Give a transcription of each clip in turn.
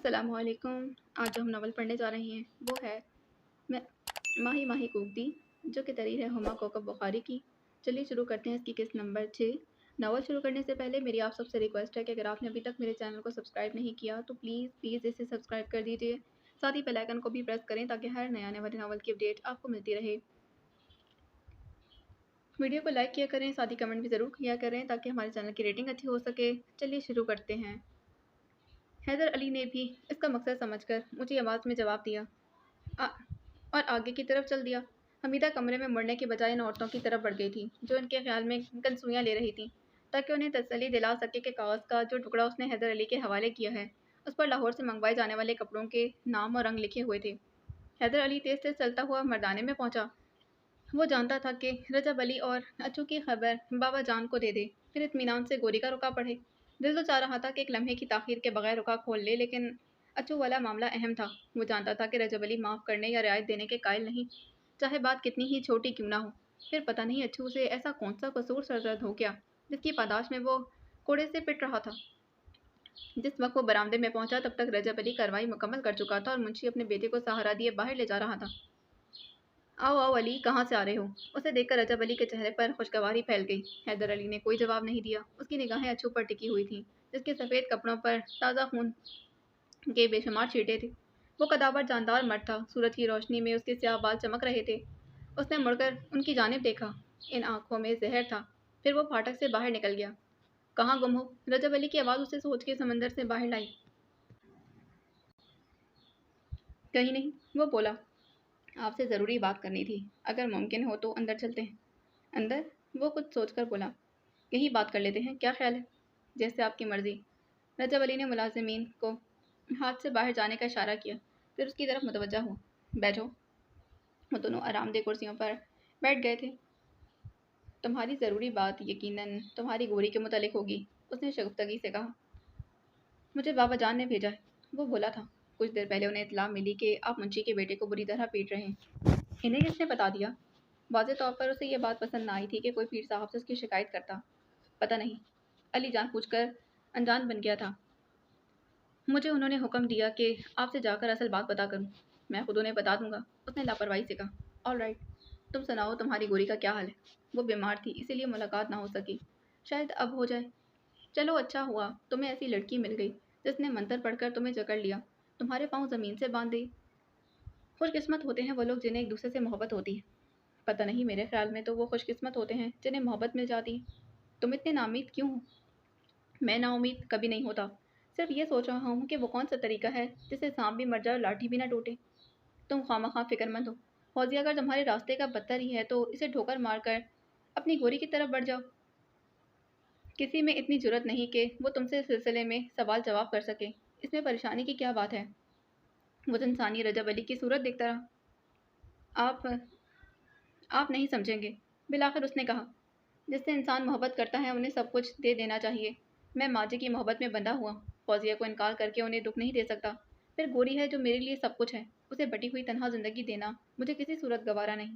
अस्सलाम वालेकुम। आज जो हम नावल पढ़ने जा रहे हैं वो है मैं माही माही कूकदी, जो कि तहरीर है हुमा कोकब बुखारी की। चलिए शुरू करते हैं इसकी किस्त नंबर 6। नावल शुरू करने से पहले मेरी आप सबसे रिक्वेस्ट है कि अगर आपने अभी तक मेरे चैनल को सब्सक्राइब नहीं किया तो प्लीज़ इसे सब्सक्राइब कर दीजिए। साथ ही बेल आइकन को भी प्रेस करें ताकि हर नए आने वाले नावल की अपडेट आपको मिलती रहे। वीडियो को लाइक किया करें, साथ ही कमेंट भी ज़रूर किया करें ताकि हमारे चैनल की रेटिंग अच्छी हो सके। चलिए शुरू करते हैं। हैदर अली ने भी इसका मकसद समझकर ऊँची आवाज़ में जवाब दिया आ, और आगे की तरफ चल दिया। हमीदा कमरे में मुड़ने के बजाय इन औरतों की तरफ बढ़ गई थी, जो इनके ख्याल में कनसुइयाँ ले रही थीं, ताकि उन्हें तसल्ली दिला सके कि कागज़ का जो टुकड़ा उसने हैदर अली के हवाले किया है, उस पर लाहौर से मंगवाए जाने वाले कपड़ों के नाम और रंग लिखे हुए थे। हैदर अली तेज़ तेज़ चलता हुआ मर्दाने में पहुंचा। वो जानता था कि रजब अली और अच्चू की खबर बाबा जान को दे दे, फिर इत्मीनान से गोरी का रुका पढ़े। दिल तो चाह रहा था कि एक लम्हे की ताख़ीर के बगैर रुका खोल ले, लेकिन अच्चू वाला मामला अहम था। वो जानता था कि रजब अली माफ़ करने या रियायत देने के कायल नहीं, चाहे बात कितनी ही छोटी क्यों ना हो। फिर पता नहीं अच्चू से ऐसा कौन सा कसूर सरजद हो गया, जिसकी पादाश में वो कोड़े से पिट रहा था। जिस वक्त वो बरामदे में पहुंचा, तब तक रजब अली कार्रवाई मुकम्मल कर चुका था और मुंशी अपने बेटे को सहारा दिए बाहर ले जा रहा था। आओ आओ अली, कहाँ से आ रहे हो? उसे देखकर रजब अली के चेहरे पर खुशगवारी फैल गई। हैदर अली ने कोई जवाब नहीं दिया। उसकी निगाहें अच्चू पर टिकी हुई थीं, जिसके सफ़ेद कपड़ों पर ताज़ा खून के बेशुमार छींटे थे। वो कदावर जानदार मर्द था। सूरज की रोशनी में उसके स्याह बाल चमक रहे थे। उसने मुड़कर उनकी जानिब देखा। इन आंखों में जहर था। फिर वो फाटक से बाहर निकल गया। कहाँ गुम हो? रजब अली की आवाज़ उसे सोच के समंदर से बाहर लाई। कहीं नहीं, वो बोला। आपसे ज़रूरी बात करनी थी। अगर मुमकिन हो तो अंदर चलते हैं। अंदर? वो कुछ सोचकर बोला। यही बात कर लेते हैं, क्या ख्याल है? जैसे आपकी मर्जी। रजब अली ने मुलाजिमीन को हाथ से बाहर जाने का इशारा किया, फिर उसकी तरफ मुतवज्जा हुआ। बैठो। वो दोनों आरामदेह कुर्सियों पर बैठ गए थे। तुम्हारी ज़रूरी बात यकीनन तुम्हारी गोरी के मुतालिक होगी, उसने शगुफ्तगी से कहा। मुझे बाबा जान ने भेजा है, वो बोला था। कुछ देर पहले उन्हें इत्तला मिली कि आप मुंशी के बेटे को बुरी तरह पीट रहे हैं। इन्हें किसने बता दिया? वाज़ेह तौर पर उसे यह बात पसंद ना आई थी कि कोई पीर साहब से उसकी शिकायत करता। पता नहीं, अली जान पूछकर अनजान बन गया था। मुझे उन्होंने हुक्म दिया कि आपसे जाकर असल बात पता करूं। मैं खुद उन्हें बता दूंगा, उसने लापरवाही से कहा। ऑल राइट, तुम सुनाओ, तुम्हारी गोरी का क्या हाल है? वो बीमार थी, इसीलिए मुलाकात ना हो सकी। शायद अब हो जाए। चलो अच्छा हुआ तुम्हें ऐसी लड़की मिल गई जिसने मंतर पढ़कर तुम्हें जकड़ लिया, तुम्हारे पाँव ज़मीन से बांध दी। खुशकिस्मत होते हैं वो लोग जिन्हें एक दूसरे से मोहब्बत होती है। पता नहीं, मेरे ख्याल में तो वो खुशकिस्मत होते हैं जिन्हें मोहब्बत मिल जाती है। तुम इतने नाउम्मीद क्यों हो? मैं नाउम्मीद कभी नहीं होता। सिर्फ ये सोच रहा हूँ कि वो कौन सा तरीका है जिससे सांप भी मर जाए और लाठी भी ना टूटे। तुम खामखा फिक्रमंद हो। फौजी अगर तुम्हारे रास्ते का बदतर ही है तो इसे ठोकर मारकर अपनी गोरी की तरफ बढ़ जाओ। किसी में इतनी जुर्रत नहीं कि वो तुमसे इस सिलसिले में सवाल जवाब कर सके। इसमें परेशानी की क्या बात है? वो इंसानी रजब अली की सूरत देखता रहा। आप आप नहीं समझेंगे, बिलाखिर उसने कहा। जिससे इंसान मोहब्बत करता है उन्हें सब कुछ दे देना चाहिए। मैं माजी की मोहब्बत में बंधा हुआ फौजिया को इनकार करके उन्हें दुख नहीं दे सकता। फिर गोरी है जो मेरे लिए सब कुछ है, उसे बटी हुई तनहा जिंदगी देना मुझे किसी सूरत गवारा नहीं।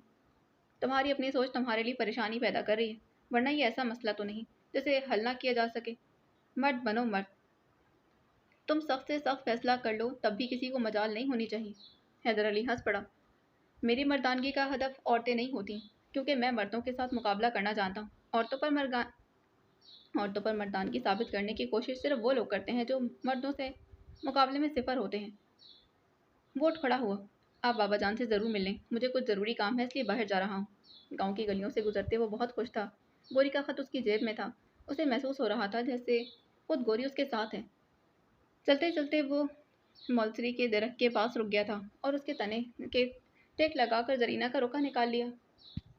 तुम्हारी अपनी सोच तुम्हारे लिए परेशानी पैदा कर रही है, वरना ये ऐसा मसला तो नहीं जिसे हल ना किया जा सके। मर्द बनो मर्द। तुम सख्त से सख्त फैसला कर लो, तब भी किसी को मजाल नहीं होनी चाहिए। हैदर अली हंस पड़ा। मेरी मर्दानगी का हदफ औरतें नहीं होती, क्योंकि मैं मर्दों के साथ मुकाबला करना जानता हूँ। औरतों पर मर्दानगी साबित करने की कोशिश सिर्फ वो लोग करते हैं जो मर्दों से मुकाबले में सिफर होते हैं। वो उठ खड़ा हुआ। आप बाबा जान से ज़रूर मिलें, मुझे कुछ ज़रूरी काम है इसलिए बाहर जा रहा हूँ। गांव की गलियों से गुजरते वो बहुत खुश था। गोरी का खत उसकी जेब में था। उसे महसूस हो रहा था जैसे खुद गोरी उसके साथ है। चलते चलते वो मौलसरी के दरख्त के पास रुक गया था और उसके तने के टेक लगाकर जरीना का रुका निकाल लिया।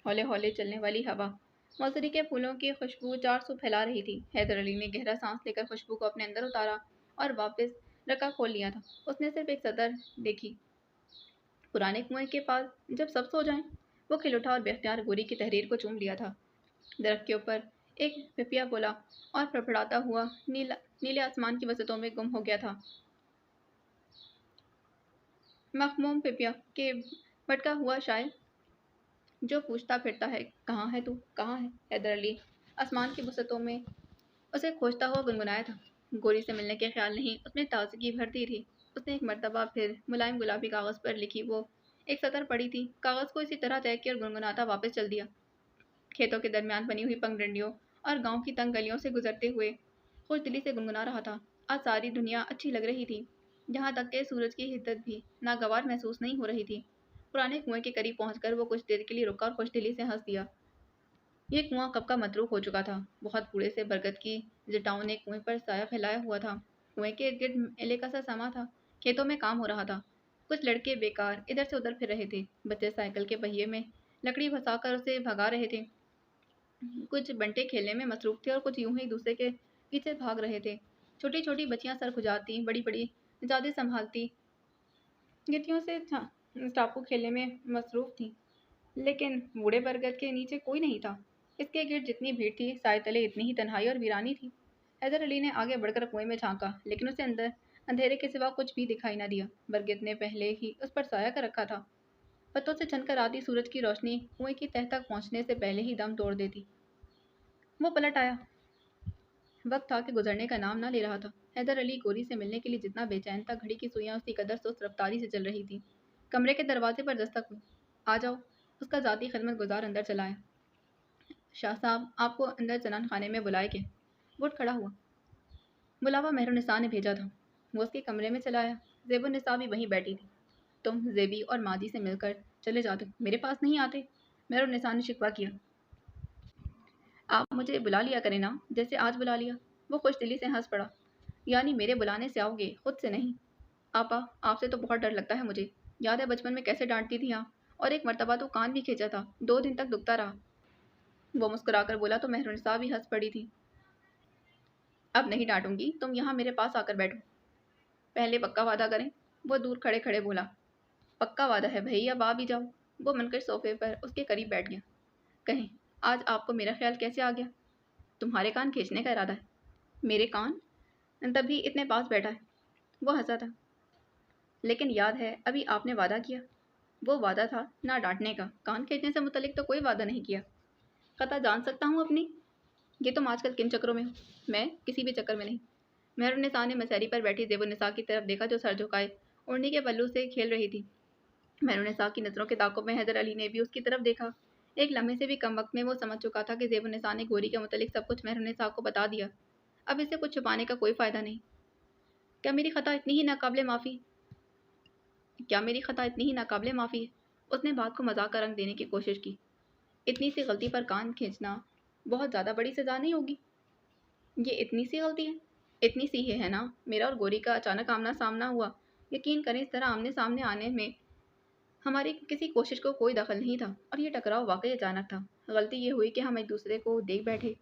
हौले हौले चलने वाली हवा मौसरी के फूलों की खुशबू चार सौ फैला रही थी। हैदर अली ने गहरा सांस लेकर खुशबू को अपने अंदर उतारा और वापस रका खोल लिया था। उसने सिर्फ एक सतर देखी। पुराने कुएं के पास जब सब सो जाएं, वो खिल उठा और बेख्तियार गोरी की तहरीर को चूम लिया था। दरख्त के ऊपर एक पिपिया बोला और फड़फड़ाता हुआ नीले आसमान की वसतों में गुम हो गया था। मखमूम पिपिया के भटका हुआ शायर जो पूछता फिरता है, कहाँ है तू, कहाँ है? हैदर अली आसमान की वसतों में उसे खोजता हुआ गुनगुनाया था। गोरी से मिलने के ख्याल नहीं, उसमें ताजगी भर दी थी। نے एक मर्तबा फिर मुलायम गुलाबी कागज़ पर लिखी वो एक सतर पड़ी थी। कागज़ को इसी तरह तय किया और गुनगुनाता वापस चल दिया। खेतों के दरमियान बनी हुई पगडंडियों और गांव की तंग गलियों से गुजरते हुए खुश दिली से गुनगुना रहा था। आज सारी दुनिया अच्छी लग रही थी, यहाँ तक कि सूरज की हिद्दत भी नागवार महसूस नहीं हो रही थी। पुराने कुएं के करीब पहुंचकर वो कुछ देर के लिए रुका और खुश दिली से हंस दिया। ये कुआं कब का मतरूक हो चुका था। बहुत बूढ़े से बरगद की जटाओं ने कुएं पर साया फैलाया हुआ था। कुएं के इर्द गिर्द मेले का सा समा था। खेतों में काम हो रहा था। कुछ लड़के बेकार इधर से उधर फिर रहे थे। बच्चे साइकिल के पहिए में लकड़ी फंसाकर उसे भगा रहे थे। कुछ बंटे खेलने में मसरूफ थे और कुछ यूं ही दूसरे के पीछे भाग रहे थे। छोटी छोटी बच्चियां सर खुजाती, बड़ी बड़ी ज्यादा संभालती गिट्टियों से टापू खेलने में मसरूफ थी। लेकिन बूढ़े बरगद के नीचे कोई नहीं था। इसके गिर्द जितनी भीड़ थी, साए तले इतनी ही तन्हाई और वीरानी थी। हैदर अली ने आगे बढ़कर कुएं में झांका, लेकिन उसे अंदर अंधेरे के सिवा कुछ भी दिखाई न दिया। बरगद ने पहले ही उस पर साया कर रखा था। पत्तों से छनकर आती सूरज की रोशनी कुएं की तह तक पहुंचने से पहले ही दम तोड़ देती। वो पलट आया। वक्त था कि गुजरने का नाम न ले रहा था। हैदर अली गोरी से मिलने के लिए जितना बेचैन था, घड़ी की सुइयां उसी कदर सुस्त रफ्तारी से चल रही थी। कमरे के दरवाजे पर दस्तक हुई। आ जाओ, उसका जाती खिदमत गुजार अंदर चला आया। शाह साहब, आपको अंदर जनान खाने में बुलाए के। वो उठ खड़ा हुआ। बुलावा मेहरुन्निसा ने भेजा था। वो उसके कमरे में चला आया। ज़ेबुन्निसा भी वहीं बैठी थी। तुम ज़ेबी और माजी से मिलकर चले जाते, मेरे पास नहीं आते, मेहरुन्निसा ने शिकवा किया। आप मुझे बुला लिया करें ना, जैसे आज बुला लिया। वो खुश दिली से हंस पड़ा। यानी मेरे बुलाने से आओगे, खुद से नहीं। आपा, आपसे तो बहुत डर लगता है मुझे। याद है बचपन में कैसे डांटती थी आप, और एक मर्तबा तो कान भी खींचा था, 2 दिन तक दुखता रहा। वो मुस्कुराकर बोला तो मेहरुन्निसा भी हंस पड़ी थी। अब नहीं डांटूंगी, तुम यहाँ मेरे पास आकर बैठो। पहले पक्का वादा करें। वो दूर खड़े खड़े बोला। पक्का वादा है भई, अब आ भी जाओ। वो मनकर सोफे पर उसके करीब बैठ गया। कहें, आज आपको मेरा ख्याल कैसे आ गया? तुम्हारे कान खींचने का इरादा है? मेरे कान? तभी इतने पास बैठा है। वो हंसा था। लेकिन याद है अभी आपने वादा किया। वो वादा था ना डांटने का, कान खींचने से मुतलिक तो कोई वादा नहीं किया। कता जान सकता हूँ अपनी? ये तुम आजकल किन चक्करों में हो? मैं किसी भी चक्कर में नहीं। मेहरुन्निसा ने मसहरी पर बैठी ज़ेबुन्निसा की तरफ देखा, जो सर झुकाए ओढ़नी के पल्लू से खेल रही थी। मेहरुन्निसा की नज़रों के ताक़ुब में हैदर अली ने भी उसकी तरफ देखा। एक लम्हे से भी कम वक्त में वो समझ चुका था कि ज़ेबुन्निसा ने गोरी के मुतलिक सब कुछ मेहरुन्निसा को बता दिया। अब इसे कुछ छुपाने का कोई फ़ायदा नहीं। क्या मेरी खता इतनी ही नाकाबिले माफ़ी क्या मेरी खता इतनी ही नाकाबिले माफ़ी है? उसने बात को मजाक का रंग देने की कोशिश की। इतनी सी गलती पर कान खींचना बहुत ज़्यादा बड़ी सज़ा नहीं होगी। ये इतनी सी गलती है? इतनी सी ही है ना। मेरा और गोरी का अचानक आमना सामना हुआ। यकीन करें, इस तरह आमने सामने आने में हमारी किसी कोशिश को कोई दखल नहीं था, और ये टकराव वाकई अचानक था। गलती ये हुई कि हम एक दूसरे को देख बैठे,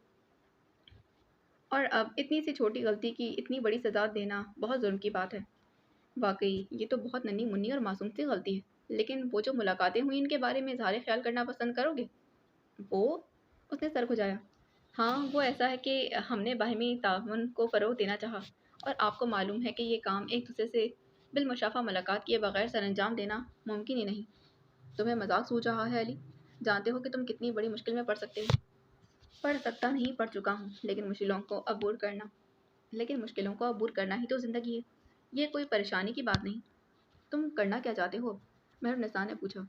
और अब इतनी सी छोटी गलती की इतनी बड़ी सज़ा देना बहुत जुर्म की बात है। वाकई ये तो बहुत नन्ही मुन्नी और मासूम सी गलती है। लेकिन वो जो मुलाकातें हुई, इनके बारे में इजहार ख्याल करना पसंद करोगे? वो उसने सर खुजाया। हाँ, वो ऐसा है कि हमने बाहमी ताउन को फ़रोग़ देना चाहा, और आपको मालूम है कि ये काम एक दूसरे से बिलमुशाफ़ा मुलाकात किए बगैर सरअंजाम देना मुमकिन ही नहीं। तुम्हें मजाक सूझ रहा है अली? जानते हो कि तुम कितनी बड़ी मुश्किल में पड़ सकते हो। पढ़ सकता नहीं, पढ़ चुका हूँ, लेकिन मुश्किलों को अबूर करना ही तो ज़िंदगी है। ये कोई परेशानी की बात नहीं। तुम करना क्या चाहते हो? मेहरुन्निसा ने पूछा।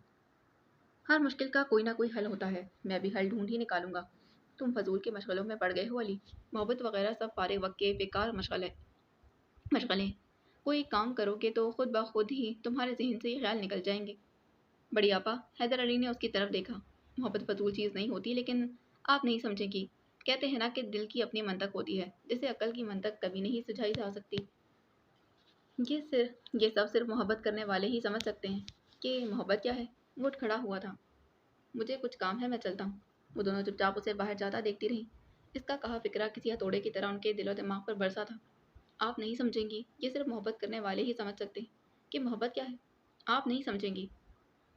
हर मुश्किल का कोई ना कोई हल होता है, मैं भी हल ढूंढ ही निकालूंगा। तुम फजूल के मशगलों में पड़ गए हो अली। मोहब्बत वगैरह सब फारिग वक्त के बेकार मशगले। कोई काम करोगे तो खुद ब खुद ही तुम्हारे जहन से ये ख्याल निकल जाएंगे। बड़ी आपा, हैदर अली ने उसकी तरफ देखा। मोहब्बत फजूल चीज़ नहीं होती, लेकिन आप नहीं समझेंगी। कहते हैं ना कि दिल की अपनी मंतक होती है, जिसे अक्ल की मंतक कभी नहीं सुझाई जा सकती। ये सब सिर्फ मोहब्बत करने वाले ही समझ सकते हैं कि मोहब्बत क्या है। वो उठ खड़ा हुआ था। मुझे कुछ काम है, मैं चलता हूँ। वो दोनों चुपचाप उसे बाहर जाता देखती रहीं। इसका कहा फिक्रा किसी हथौड़े की तरह उनके दिलो दिमाग पर बरसा था। आप नहीं समझेंगी, ये सिर्फ मोहब्बत करने वाले ही समझ सकते हैं कि मोहब्बत क्या है। आप नहीं समझेंगी।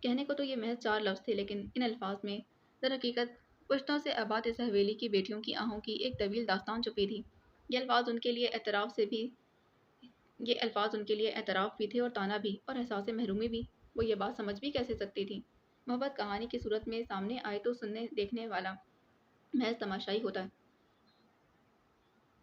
कहने को तो ये महज 4 लफ्ज़ थे, लेकिन इन अल्फाज में दरहकीकत पुश्तों से आबाद इस हवेली की बेटियों की आहों की एक तवील दास्तान छुपी थी। ये अल्फाज उनके लिए एतराफ़ भी थे, और ताना भी, और एहसास महरूमी भी। वो ये बात समझ भी कैसे सकती थी? मोहब्बत कहानी की सूरत में सामने आए तो सुनने देखने वाला महज तमाशाई होता है।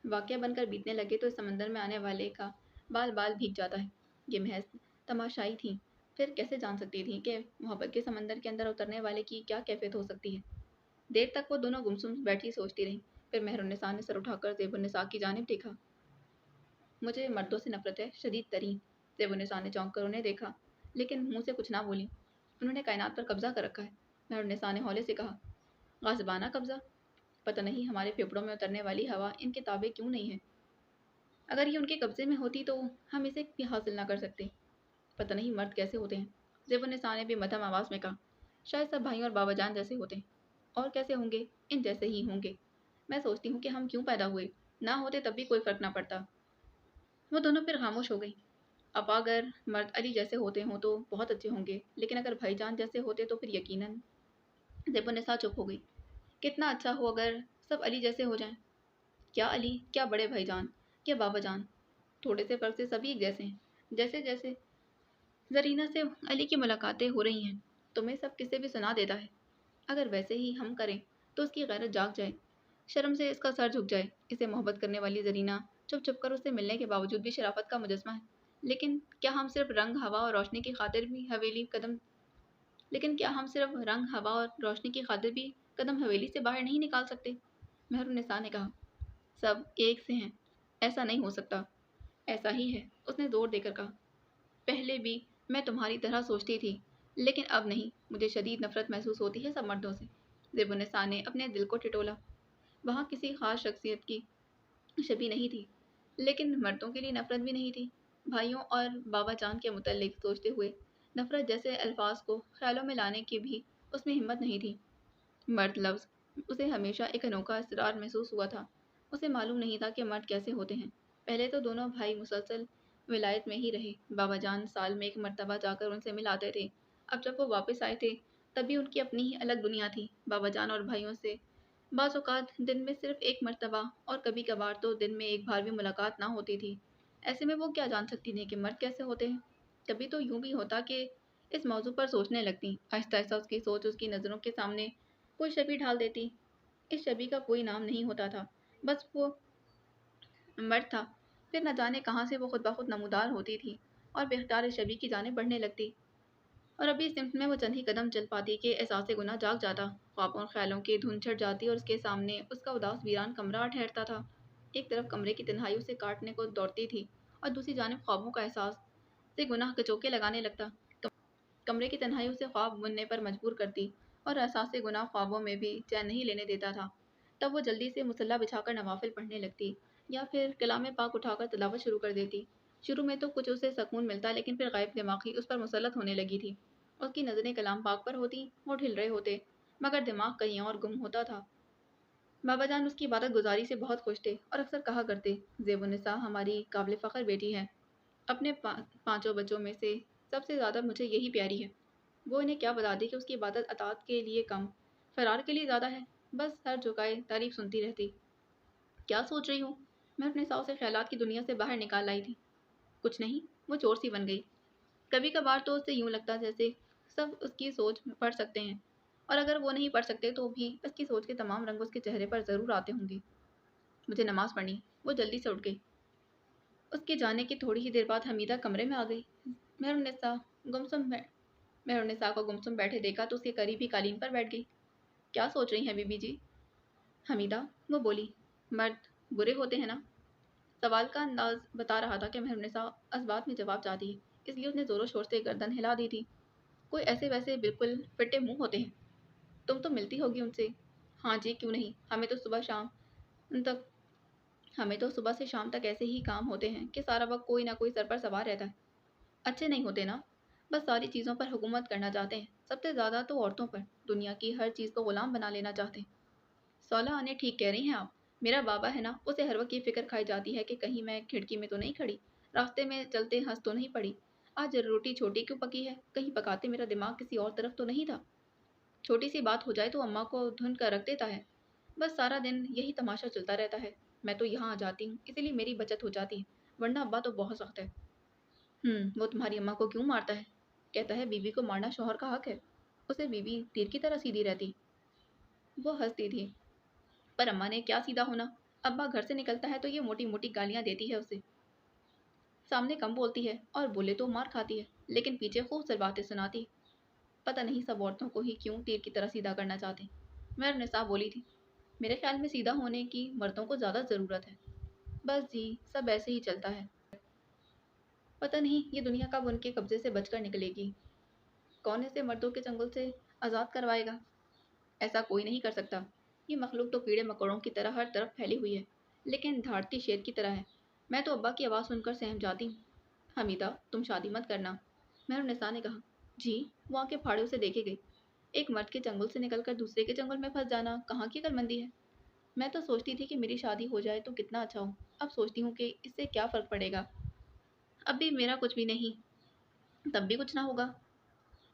वाक़या बनकर बीतने लगे तो इस समंदर में आने वाले का बाल बाल भीग जाता है। یہ محض تماشائی تھیں، پھر کیسے جان سکتی تھیں کہ محبت کے سمندر کے اندر اترنے والے کی کیا کیفیت ہو سکتی ہے؟ دیر تک وہ دونوں گمسم بیٹھی سوچتی رہیں، پھر مہرالنساء نے سر اٹھا کر زیب النساء کی جانب دیکھا۔ مجھے مردوں سے نفرت ہے، شدید ترین۔ زیب النساء نے چونک کر انہیں دیکھا، لیکن منہ سے کچھ نہ بولی۔ انہوں نے کائنات پر قبضہ کر رکھا ہے، مہرالنساء نے ہولے سے کہا۔ غاصبانہ قبضہ؟ پتہ نہیں ہمارے پھیپھڑوں میں اترنے والی ہوا ان کے تابع کیوں نہیں ہے؟ اگر یہ ان کے قبضے میں ہوتی تو ہم اسے بھی حاصل نہ کر سکتے۔ پتہ نہیں مرد کیسے ہوتے ہیں؟ زیب النساء نے بھی مدھم آواز میں کہا۔ شاید سب بھائیوں اور بابا جان جیسے ہوتے ہیں۔ اور کیسے ہوں گے؟ ان جیسے ہی ہوں گے۔ میں سوچتی ہوں کہ ہم کیوں پیدا ہوئے؟ نہ ہوتے تب بھی کوئی فرق نہ پڑتا۔ وہ دونوں پھر خاموش ہو گئی۔ اب اگر مرد علی جیسے ہوتے ہوں تو بہت اچھے ہوں گے، لیکن اگر بھائی جان جیسے ہوتے تو پھر یقیناً۔ زیب النساء چپ ہو گئی۔ کتنا اچھا ہو اگر سب علی جیسے ہو جائیں۔ کیا علی، کیا بڑے بھائی جان، کیا بابا جان، تھوڑے سے فرق سے سبھی ایک جیسے ہیں۔ جیسے جیسے زرینہ سے علی کی ملاقاتیں ہو رہی ہیں، تمہیں سب کسے بھی سنا دیتا ہے۔ اگر ویسے ہی ہم کریں تو اس کی غیرت جاگ جائے، شرم سے اس کا سر جھک جائے۔ اسے محبت کرنے والی زرینہ چھپ چھپ کر اس سے ملنے کے باوجود بھی شرافت کا مجسمہ ہے۔ لیکن کیا ہم صرف رنگ، ہوا اور روشنی کی خاطر بھی قدم حویلی سے باہر نہیں نکال سکتے؟ مہرالنساء نے کہا۔ سب ایک سے ہیں، ایسا نہیں ہو سکتا۔ ایسا ہی ہے، اس نے زور دے کر کہا۔ پہلے بھی میں تمہاری طرح سوچتی تھی، لیکن اب نہیں۔ مجھے شدید نفرت محسوس ہوتی ہے سب مردوں سے۔ زیب النساء نے اپنے دل کو ٹٹولا۔ وہاں کسی خاص شخصیت کی شبیہ نہیں تھی، لیکن مردوں کے لیے نفرت بھی نہیں تھی۔ بھائیوں اور بابا جان کے متعلق سوچتے ہوئے نفرت جیسے الفاظ کو خیالوں میں لانے کی بھی اس میں ہمت نہیں تھی۔ مرد لفظ اسے ہمیشہ ایک انوکھا اسرار محسوس ہوا تھا۔ اسے معلوم نہیں تھا کہ مرد کیسے ہوتے ہیں۔ پہلے تو دونوں بھائی مسلسل ولایت میں ہی رہے۔ بابا جان سال میں ایک مرتبہ جا کر ان سے مل آتے تھے۔ اب جب وہ واپس آئے تھے تب بھی ان کی اپنی ہی الگ دنیا تھی۔ بابا جان اور بھائیوں سے بعض اوقات دن میں صرف ایک مرتبہ اور کبھی کبھار تو دن میں ایک بار بھی ملاقات نہ ہوتی تھی۔ ایسے میں وہ کیا جان سکتی تھیں کہ مرد کیسے ہوتے ہیں؟ کبھی تو یوں بھی ہوتا کہ اس موضوع پر سوچنے لگتی۔ آہستہ آہستہ اس کی سوچ اس کی نظروں کے سامنے کوئی شبیہ ڈھال دیتی۔ اس شبیہ کا کوئی نام نہیں ہوتا تھا، بس وہ مرد تھا۔ پھر نہ جانے کہاں سے وہ خود بخود نمودار ہوتی تھی اور بے اختیار اس شبیہ کی جانب بڑھنے لگتی، اور ابھی سمت میں وہ چند ہی قدم چل پاتی کہ احساس گناہ جاگ جاتا۔ خوابوں اور خیالوں کی دھن چھٹ جاتی اور اس کے سامنے اس کا اداس ویران کمرہ ٹھہرتا تھا۔ ایک طرف کمرے کی تنہائی اسے کاٹنے کو دوڑتی تھی اور دوسری جانب خوابوں کا احساس سے گناہ کچوکے لگانے لگتا۔ کمرے کی تنہائی اسے خواب بننے پر مجبور کرتی اور احساس گناہ خوابوں میں بھی چین نہیں لینے دیتا تھا۔ تب وہ جلدی سے مصلی بچھا کر نوافل پڑھنے لگتی یا پھر کلام پاک اٹھا کر تلاوت شروع کر دیتی۔ شروع میں تو کچھ اسے سکون ملتا، لیکن پھر غائب دماغی اس پر مسلط ہونے لگی تھی۔ اس کی نظریں کلام پاک پر ہوتی، ہونٹ ہل رہے ہوتے، مگر دماغ کہیں اور گم ہوتا تھا۔ بابا جان اس کی عبادت گزاری سے بہت خوش تھے اور اکثر کہا کرتے، زیب النساء ہماری قابل فخر بیٹی ہے۔ اپنے 5 بچوں میں سے سب سے زیادہ مجھے یہی پیاری ہے۔ وہ انہیں کیا بتا دے کہ اس کی عبادت اطاعت کے لیے کم، فرار کے لیے زیادہ ہے۔ بس سر جھکائے تعریف سنتی رہتی۔ کیا سوچ رہی ہوں؟ میں اپنے ساؤ سے خیالات کی دنیا سے باہر نکال لائی تھی۔ کچھ نہیں، وہ چور سی بن گئی۔ کبھی کبھار تو اسے یوں لگتا جیسے سب اس کی سوچ پڑھ سکتے ہیں، اور اگر وہ نہیں پڑھ سکتے تو بھی اس کی سوچ کے تمام رنگ اس کے چہرے پر ضرور آتے ہوں گے۔ مجھے نماز پڑھنی۔ وہ جلدی سے اٹھ گئی۔ اس کے جانے کی تھوڑی ہی دیر بعد حمیدہ کمرے میں آ گئی۔ مہرالنساء کو گمسم بیٹھے دیکھا تو اس کے قریب ہی قالین پر بیٹھ گئی۔ کیا سوچ رہی ہیں بی بی جی؟ حمیدہ، وہ بولی۔ مرد برے ہوتے ہیں نا؟ سوال کا انداز بتا رہا تھا کہ مہرالنساء اس بات میں جواب چاہتی ہے، اس لیے اس نے زور و شور سے گردن ہلا دی تھی۔ کوئی ایسے ویسے بالکل پھٹے منہ ہوتے ہیں؟ تم تو ملتی ہوگی ان سے۔ ہاں جی، کیوں نہیں، ہمیں تو صبح سے شام تک ایسے ہی کام ہوتے ہیں کہ سارا وقت کوئی نہ کوئی سر پر سوار رہتا ہے۔ اچھے نہیں ہوتے نا، بس ساری چیزوں پر حکومت کرنا چاہتے ہیں، سب سے زیادہ تو عورتوں پر، دنیا کی ہر چیز کو غلام بنا لینا چاہتے ہیں۔ سولہ آنے ٹھیک کہہ رہی ہیں آپ۔ میرا بابا ہے نا، اسے ہر وقت یہ فکر کھائی جاتی ہے کہ کہیں میں کھڑکی میں تو نہیں کھڑی، راستے میں چلتے ہنس تو نہیں پڑی، آج روٹی چھوٹی کیوں پکی ہے، کہیں پکاتے میرا دماغ کسی اور طرف تو نہیں تھا۔ چھوٹی سی بات ہو جائے تو اماں کو دھن کر رکھ دیتا ہے۔ بس سارا دن یہی تماشا چلتا رہتا ہے۔ میں تو یہاں آ جاتی ہوں، اسی لیے میری بچت ہو جاتی ہے، ورنہ ابا تو بہت سخت ہے۔ وہ تمہاری اماں کو کیوں مارتا ہے؟ کہتا ہے بیوی کو مارنا شوہر کا حق ہے، اسے بیوی تیر کی طرح سیدھی رہتی۔ وہ ہنستی تھی۔ پر اماں نے کیا سیدھا ہونا، ابا گھر سے نکلتا ہے تو یہ موٹی موٹی گالیاں دیتی ہے اسے۔ सामने कम बोलती है और बोले तो मार खाती है, लेकिन पीछे खूब सारी बातें सुनाती। पता नहीं सब औरतों को ही क्यों तीर की तरह सीधा करना चाहते। महरुनिसा बोली थी, मेरे ख्याल में सीधा होने की मर्दों को ज़्यादा ज़रूरत है। बस जी, सब ऐसे ही चलता है। पता नहीं ये दुनिया कब उनके कब्जे से बचकर निकलेगी। कौन इसे मर्दों के चंगुल से आज़ाद करवाएगा? ऐसा कोई नहीं कर सकता। ये मखलूक तो कीड़े मकोड़ों की तरह हर तरफ फैली हुई है, लेकिन धाड़ती शेर की तरह है। मैं तो अब्बा की आवाज़ सुनकर सहम जाती हूँ। हमीदा, तुम शादी मत करना, महरुनिसा ने कहा। जी, वो आंखें फाड़े उसे देखे गई। एक मर्द के चंगुल से निकलकर दूसरे के चंगुल में फंस जाना कहाँ की अक्लमंदी है। मैं तो सोचती थी कि मेरी शादी हो जाए तो कितना अच्छा हो। अब सोचती हूँ कि इससे क्या फ़र्क पड़ेगा। अब भी मेरा कुछ भी नहीं, तब भी कुछ ना होगा।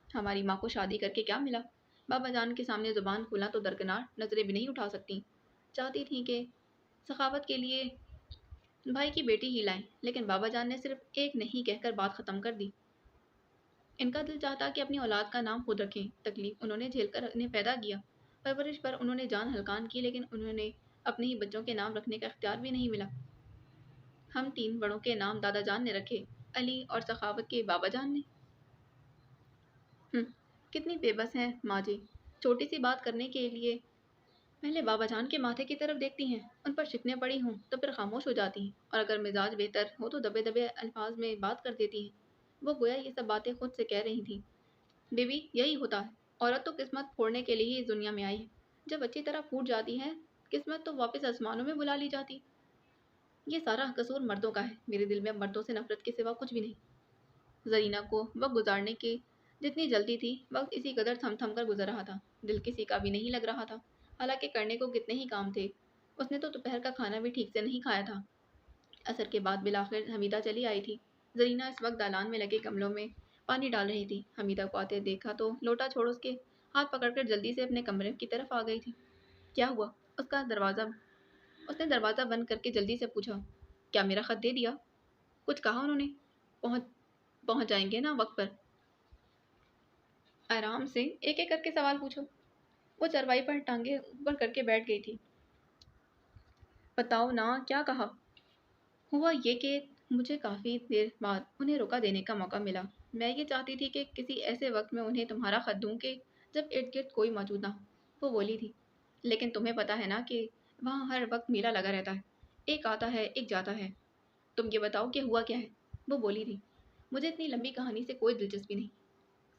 हमारी माँ को शादी करके क्या मिला? बाबा जान के सामने ज़ुबान खोलना तो दरकिनार, नज़रें भी नहीं उठा सकती। चाहती थी कि सखावत के लिए भाई की बेटी ही लाएं, लेकिन बाबा जान ने सिर्फ एक नहीं कहकर बात ख़त्म कर दी। इनका दिल चाहता कि अपनी औलाद का नाम खुद रखें। तकलीफ उन्होंने झेलकर इन्हें पैदा किया, परवरिश पर उन्होंने जान हल्कान की, लेकिन उन्होंने अपने ही बच्चों के नाम रखने का इख्तियार भी नहीं मिला। हम तीन बड़ों के नाम दादा जान ने रखे, अली और सखावत के बाबा जान ने। कितनी बेबस हैं माँ जी। छोटी सी बात करने के लिए पहले बाबा जान के माथे की तरफ देखती हैं, उन पर शिकने पड़ी हों तो फिर खामोश हो जाती हैं, और अगर मिजाज बेहतर हो तो दबे दबे अल्फाज में बात कर देती हैं। वो गोया ये सब बातें खुद से कह रही थी। बीवी, यही होता है। औरत तो किस्मत फोड़ने के लिए ही इस दुनिया में आई है। जब अच्छी तरह फूट जाती है किस्मत तो वापस आसमानों में बुला ली जाती। ये सारा कसूर मर्दों का है। मेरे दिल में अब मर्दों से नफरत के सिवा कुछ भी नहीं। जरीना को वक्त गुजारने की जितनी जल्दी थी, वक्त इसी कदर थम थम कर गुजर रहा था। दिल किसी का भी नहीं लग रहा था, हालांकि करने को कितने ही काम थे। उसने तो दोपहर का खाना भी ठीक से नहीं खाया था। असर के बाद बिलाखिर हमीदा चली आई थी। जरीना इस वक्त दालान में लगे गमलों में पानी डाल रही थी। हमीदा को आते देखा तो लोटा छोड़ उसके हाथ पकड़कर जल्दी से अपने कमरे की तरफ आ गई थी। क्या हुआ? उसका दरवाज़ा उसने दरवाज़ा बंद करके जल्दी से पूछा। क्या मेरा खत दे दिया? कुछ कहा उन्होंने? पहुंच पहुंच जाएंगे ना वक्त पर? आराम से एक एक करके सवाल पूछो। वो चरवाई पर टांगे ऊपर करके बैठ गई थी। बताओ ना, क्या कहा? हुआ ये कि मुझे काफ़ी देर बाद उन्हें रुका देने का मौका मिला। मैं ये चाहती थी कि किसी ऐसे वक्त में उन्हें तुम्हारा खत दूँ कि जब इर्द गिर्द कोई मौजूद ना हो। वो बोली थी, लेकिन तुम्हें पता है ना कि वहाँ हर वक्त मेला लगा रहता है। एक आता है, एक जाता है। तुम ये बताओ कि हुआ क्या है? वो बोली थी, मुझे इतनी लंबी कहानी से कोई दिलचस्पी नहीं।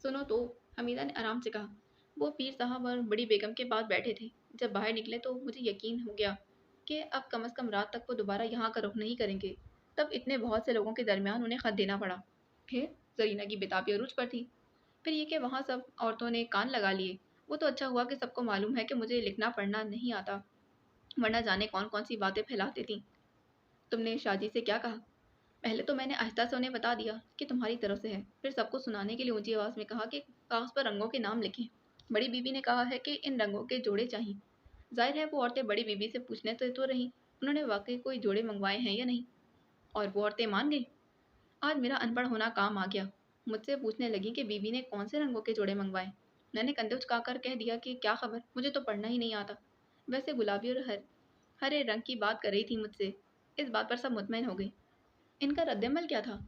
सुनो तो, हमीदा ने आराम से कहा। वो पीर साहब और बड़ी बेगम के पास बैठे थे। जब बाहर निकले तो मुझे यकीन हो गया कि अब कम से कम रात तक वो दोबारा यहाँ का रुख नहीं करेंगे। तब इतने बहुत से लोगों के दरमियान उन्हें खत देना पड़ा। फिर जरीना की बेताबी अरूज पर थी। फिर ये कि वहाँ सब औरतों ने कान लगा लिए। वो तो अच्छा हुआ कि सबको मालूम है कि मुझे लिखना पढ़ना नहीं आता, वरना जाने कौन कौन सी बातें फैलाती थी। तुमने शादी से क्या कहा? पहले तो मैंने आहिस्ता से उन्हें बता दिया कि तुम्हारी तरफ से है। फिर सबको सुनाने के लिए ऊंची आवाज़ में कहा कि कागज पर रंगों के नाम लिखें। बड़ी बीबी ने कहा है कि इन रंगों के जोड़े चाहिए। जाहिर है वो औरतें बड़ी बीबी से पूछने से तो रहीं उन्होंने वाकई कोई जोड़े मंगवाए हैं या नहीं, और वो औरतें मान गई। आज मेरा अनपढ़ होना काम आ गया। मुझसे पूछने लगी कि बीबी ने कौन से रंगों के जोड़े मंगवाए। मैंने कंधे उचकाकर कह दिया कि क्या खबर, मुझे तो पढ़ना ही नहीं आता। वैसे गुलाबी और हरे रंग की बात कर रही थी मुझसे। इस बात पर सब मुतमईन हो गई। इनका रद्दमल क्या था?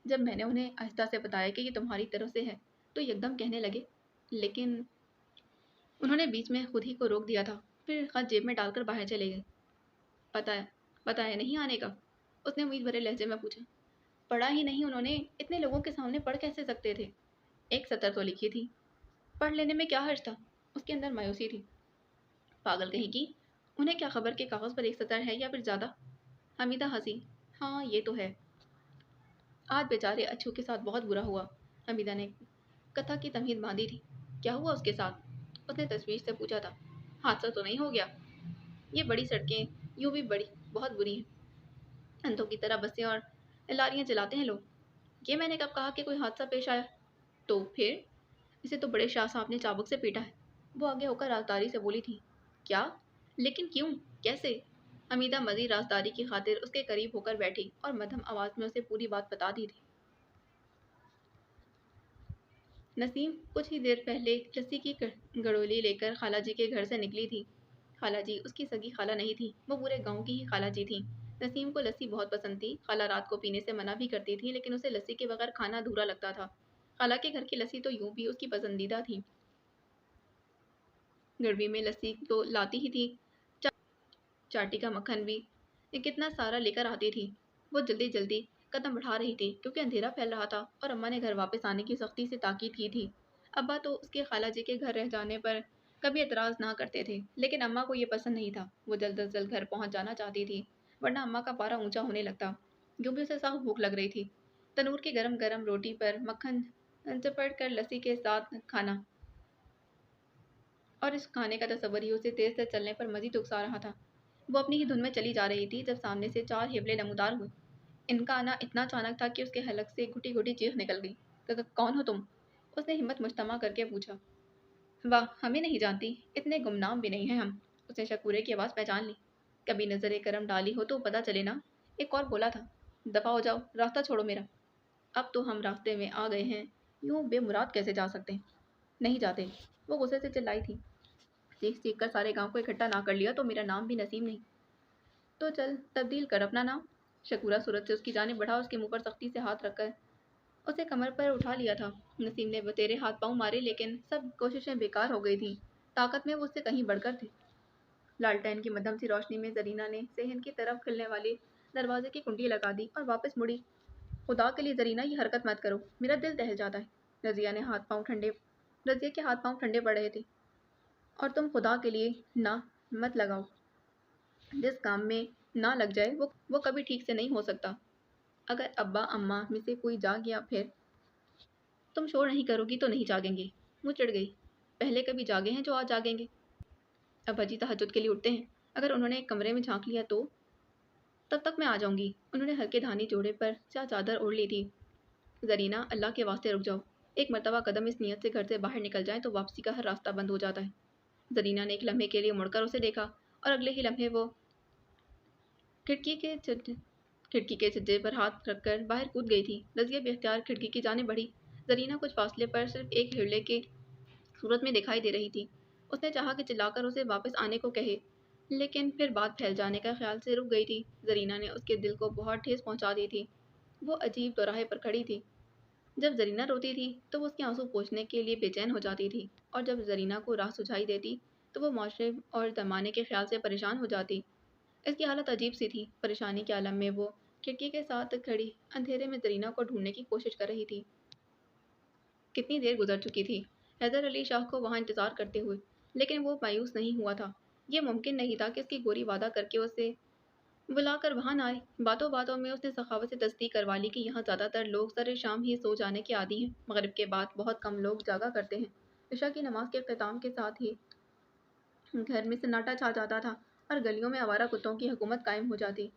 जब मैंने उन्हें आहिस्ता से बताया कि ये तुम्हारी तरफ से है, तो एकदम कहने लगे, लेकिन उन्होंने बीच में खुद ही को रोक दिया था। फिर खत जेब में डालकर बाहर चले गए। पता है, पता है नहीं आने का? उसने उम्मीद भरे लहजे में पूछा। पढ़ा ही नहीं उन्होंने, इतने लोगों के सामने पढ़ कैसे सकते थे? एक सतर तो लिखी थी, पढ़ लेने में क्या हर्ज था? उसके अंदर मायूसी थी। पागल कहीं की, उन्हें क्या खबर कि कागज पर एक सतर है या फिर ज्यादा? हमीदा हंसी। हाँ ये तो है। आज बेचारे अच्छू के साथ बहुत बुरा हुआ। हमीदा ने कथा की तमहीद बांधी थी। क्या हुआ उसके साथ? उसने तशवीश से पूछा था। हादसा तो नहीं हो गया? ये बड़ी सड़कें यूं भी बड़ी बहुत बुरी हैं। अंधों की तरह बसें और लारियां चलाते हैं लोग। ये मैंने कब कहा कि कोई हादसा पेश आया? तो फिर इसे तो बड़े शाह साहब ने चाबुक से पीटा है। वो आगे होकर राजदारी से बोली थी। क्या? लेकिन क्यों? कैसे? हमीदा मजीद राजदारी की खातिर उसके करीब होकर बैठी और मध्यम आवाज में उसे पूरी बात बता दी थी। नसीम कुछ ही देर पहले लस्सी की गड़ोली लेकर खाला जी के घर से निकली थी। खाला जी उसकी सगी खाला नहीं थी, वो पूरे गांव की ही खाला जी थी। نسیم کو لسی بہت پسند تھی۔ خالہ رات کو پینے سے منع بھی کرتی تھی لیکن اسے لسی کے بغیر کھانا ادھورا لگتا تھا۔ خالہ کے گھر کی لسی تو یوں بھی اس کی پسندیدہ تھی۔ گرمی میں لسی تو لاتی ہی تھی، چاٹی کا مکھن بھی کتنا سارا لے کر آتی تھی۔ وہ جلدی جلدی قدم بڑھا رہی تھی کیونکہ اندھیرا پھیل رہا تھا اور اماں نے گھر واپس آنے کی سختی سے تاکید کی تھی۔ ابا تو اس کے خالہ جی کے گھر رہ جانے پر کبھی اعتراض نہ کرتے تھے لیکن اماں کو یہ پسند نہیں تھا۔ وہ جلد از جلد گھر پہنچ جانا چاہتی تھی ورنہ اماں کا پارا اونچا ہونے لگتا۔ یوں بھی اسے سخت بھوک لگ رہی تھی۔ تنور کی گرم گرم روٹی پر مکھن چپڑ کر لسی کے ساتھ کھانا اور اس کھانے کا تصور ہی اسے تیز تیز چلنے پر مزید اکسا رہا تھا۔ وہ اپنی ہی دھن میں چلی جا رہی تھی جب سامنے سے 4 ہیبلے نمودار ہوئے۔ ان کا آنا اتنا اچانک تھا کہ اس کے حلق سے گھٹی گھٹی چیخ نکل گئی۔ کون ہو تم؟ اس نے ہمت مجتمع کر کے پوچھا۔ واہ، ہمیں نہیں جانتی، اتنے گمنام بھی نہیں ہیں ہم۔ اس نے شکورے کی آواز پہچان لی۔ کبھی نظر کرم ڈالی ہو تو پتہ چلے نا، ایک اور بولا تھا۔ دفع ہو جاؤ، راستہ چھوڑو میرا۔ اب تو ہم راستے میں آ گئے ہیں، یوں بے مراد کیسے جا سکتے ہیں؟ نہیں جاتے، وہ غصے سے چلائی تھی۔ چیخ چیخ کر سارے گاؤں کو اکٹھا نہ کر لیا تو میرا نام بھی نسیم نہیں۔ تو چل تبدیل کر اپنا نام۔ شکورہ صورت سے اس کی جانب بڑھا، اس کے منہ پر سختی سے ہاتھ رکھ کر اسے کمر پر اٹھا لیا تھا۔ نسیم نے بتیرے ہاتھ پاؤں مارے لیکن سب کوششیں بیکار ہو گئی تھیں۔ طاقت میں وہ اس سے کہیں بڑھ کر تھے۔ لالٹین کی مدھم سی روشنی میں زرینہ نے صحن کی طرف کھلنے والے دروازے کی کنڈی لگا دی اور واپس مڑی۔ خدا کے لیے زرینہ، یہ حرکت مت کرو، میرا دل دہل جاتا ہے۔ رضیہ کے ہاتھ پاؤں ٹھنڈے پڑ رہے تھے۔ اور تم خدا کے لیے نہ مت لگاؤ۔ جس کام میں نہ لگ جائے وہ کبھی ٹھیک سے نہیں ہو سکتا۔ اگر ابا اماں میں سے کوئی جاگ گیا پھر تم شور نہیں کرو گی تو نہیں جاگیں گے۔ وہ چڑ گئی۔ پہلے کبھی جاگے ہیں جو آج جاگیں گے؟ ابا جی تہجد کے لیے اٹھتے ہیں، اگر انہوں نے ایک کمرے میں جھانک لیا تو تب تک میں آ جاؤں گی۔ انہوں نے ہلکے دھانی جوڑے پر سیاہ چادر اوڑھ لی تھی۔ زرینہ، اللہ کے واسطے رک جاؤ۔ ایک مرتبہ قدم اس نیت سے گھر سے باہر نکل جائیں تو واپسی کا ہر راستہ بند ہو جاتا ہے۔ زرینہ نے ایک لمحے کے لیے مڑ کر اسے دیکھا اور اگلے ہی لمحے وہ کھڑکی کے چھجے پر ہاتھ رکھ کر باہر کود گئی تھی۔ رضیہ بے اختیار کھڑکی کی جانب بڑھی۔ زرینہ کچھ فاصلے پر صرف ایک ہیبلے کے صورت میں دکھائی دے رہی تھی۔ اس نے چاہا کہ چلا کر اسے واپس آنے کو کہے لیکن پھر بات پھیل جانے کا خیال سے رک گئی تھی۔ زرینہ نے اس کے دل کو بہت ٹھیس پہنچا دی تھی۔ وہ عجیب دوراہے پر کھڑی تھی۔ جب زرینہ روتی تھی تو وہ اس کے آنسو پوچھنے کے لیے بے چین ہو جاتی تھی اور جب زرینہ کو راہ سجھائی دیتی تو وہ معاشرے اور زمانے کے خیال سے پریشان ہو جاتی۔ اس کی حالت عجیب سی تھی۔ پریشانی کے عالم میں وہ کھڑکی کے ساتھ کھڑی اندھیرے میں زرینہ کو ڈھونڈنے کی کوشش کر رہی تھی۔ کتنی دیر گزر چکی تھی حیدر علی شاہ کو وہاں انتظار کرتے ہوئے، لیکن وہ مایوس نہیں ہوا تھا۔ یہ ممکن نہیں تھا کہ اس کی گوری وعدہ کر کے اسے بلا کر وہاں نہ آئے۔ باتوں باتوں میں اس نے سخاوت سے تصدیق کروا لی کہ یہاں زیادہ تر لوگ سر شام ہی سو جانے کے عادی ہیں۔ مغرب کے بعد بہت کم لوگ جاگا کرتے ہیں۔ عشاء کی نماز کے اختتام کے ساتھ ہی گھر میں سناٹا چھا جاتا تھا اور گلیوں میں آوارہ کتوں کی حکومت قائم ہو جاتی۔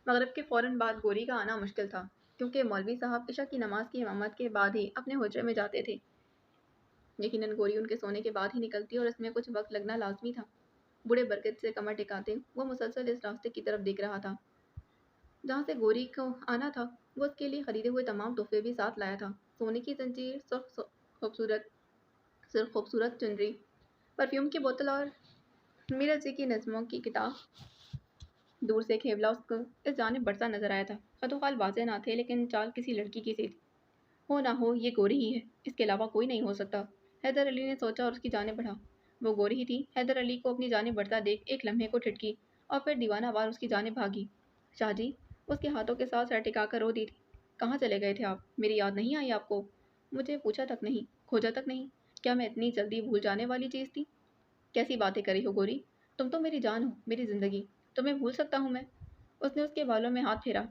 مغرب کے فوراً بعد گوری کا آنا مشکل تھا کیونکہ مولوی صاحب عشاء کی نماز کی امامت کے بعد ہی اپنے حجرے میں جاتے تھے۔ یقیناً گوری ان کے سونے کے بعد ہی نکلتی اور اس میں کچھ وقت لگنا لازمی تھا۔ بوڑھے برکت سے کمر ٹکاتے وہ مسلسل اس راستے کی طرف دیکھ رہا تھا جہاں سے گوری کو آنا تھا۔ وہ اس کے لیے خریدے ہوئے تمام تحفے بھی ساتھ لایا تھا۔ سونے کی زنجیر، سرخ خوبصورت چنری، پرفیوم کی بوتل اور میرل جی کی نظموں کی کتاب۔ دور سے ایک ہیبلا اس جانب بڑھتا نظر آیا تھا۔ خط و خال واضح نہ تھے لیکن چال کسی لڑکی کی سی تھی۔ ہو نہ ہو یہ گوری ہی ہے، اس کے علاوہ کوئی نہیں ہو سکتا، حیدر علی نے سوچا اور اس کی جانب بڑھا۔ وہ گوری ہی تھی۔ حیدر علی کو اپنی جانب بڑھتا دیکھ ایک لمحے کو ٹھٹکی اور پھر دیوانہ وار اس کی جانب بھاگی۔ شاہ جی، اس کے ہاتھوں کے ساتھ سر ٹکا کر رو دی تھی۔ کہاں چلے گئے تھے آپ؟ میری یاد نہیں آئی آپ کو؟ مجھے پوچھا تک نہیں، کھوجا تک نہیں؟ کیا میں اتنی جلدی بھول جانے والی چیز تھی؟ کیسی باتیں کری ہو گوری، تم تو میری جان ہو، میری زندگی، تمہیں بھول سکتا ہوں میں؟ اس نے اس کے بالوں میں ہاتھ پھیرا۔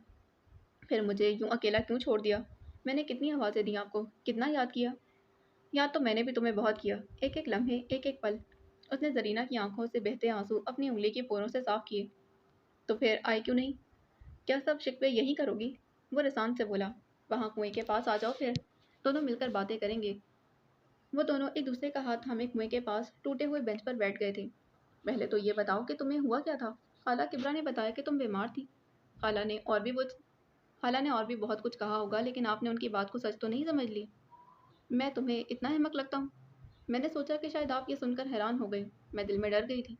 پھر مجھے یوں اکیلا کیوں چھوڑ دیا؟ میں نے کتنی آوازیں دیں آپ کو، کتنا یاد کیا؟ یاد تو میں نے بھی تمہیں بہت کیا، ایک ایک لمحے، ایک ایک پل۔ اس نے زرینہ کی آنکھوں سے بہتے آنسو اپنی انگلی کی پوروں سے صاف کیے۔ تو پھر آئے کیوں نہیں؟ کیا سب شکوے یہی کرو گی؟ وہ رسان سے بولا۔ وہاں کنویں کے پاس آ جاؤ، پھر دونوں مل کر باتیں کریں گے۔ وہ دونوں ایک دوسرے کا ہاتھ تھامے کنویں کے پاس ٹوٹے ہوئے بینچ پر بیٹھ گئے تھے۔ پہلے تو یہ بتاؤ کہ تمہیں ہوا کیا تھا؟ خالہ کبرا نے بتایا کہ تم بیمار تھی۔ خالہ نے اور بھی بہت کچھ کہا ہوگا لیکن آپ نے ان کی بات کو سچ تو نہیں سمجھ لی؟ میں تمہیں اتنا احمق لگتا ہوں؟ میں نے سوچا کہ شاید آپ یہ سن کر حیران ہو گئے۔ میں دل میں ڈر گئی تھی۔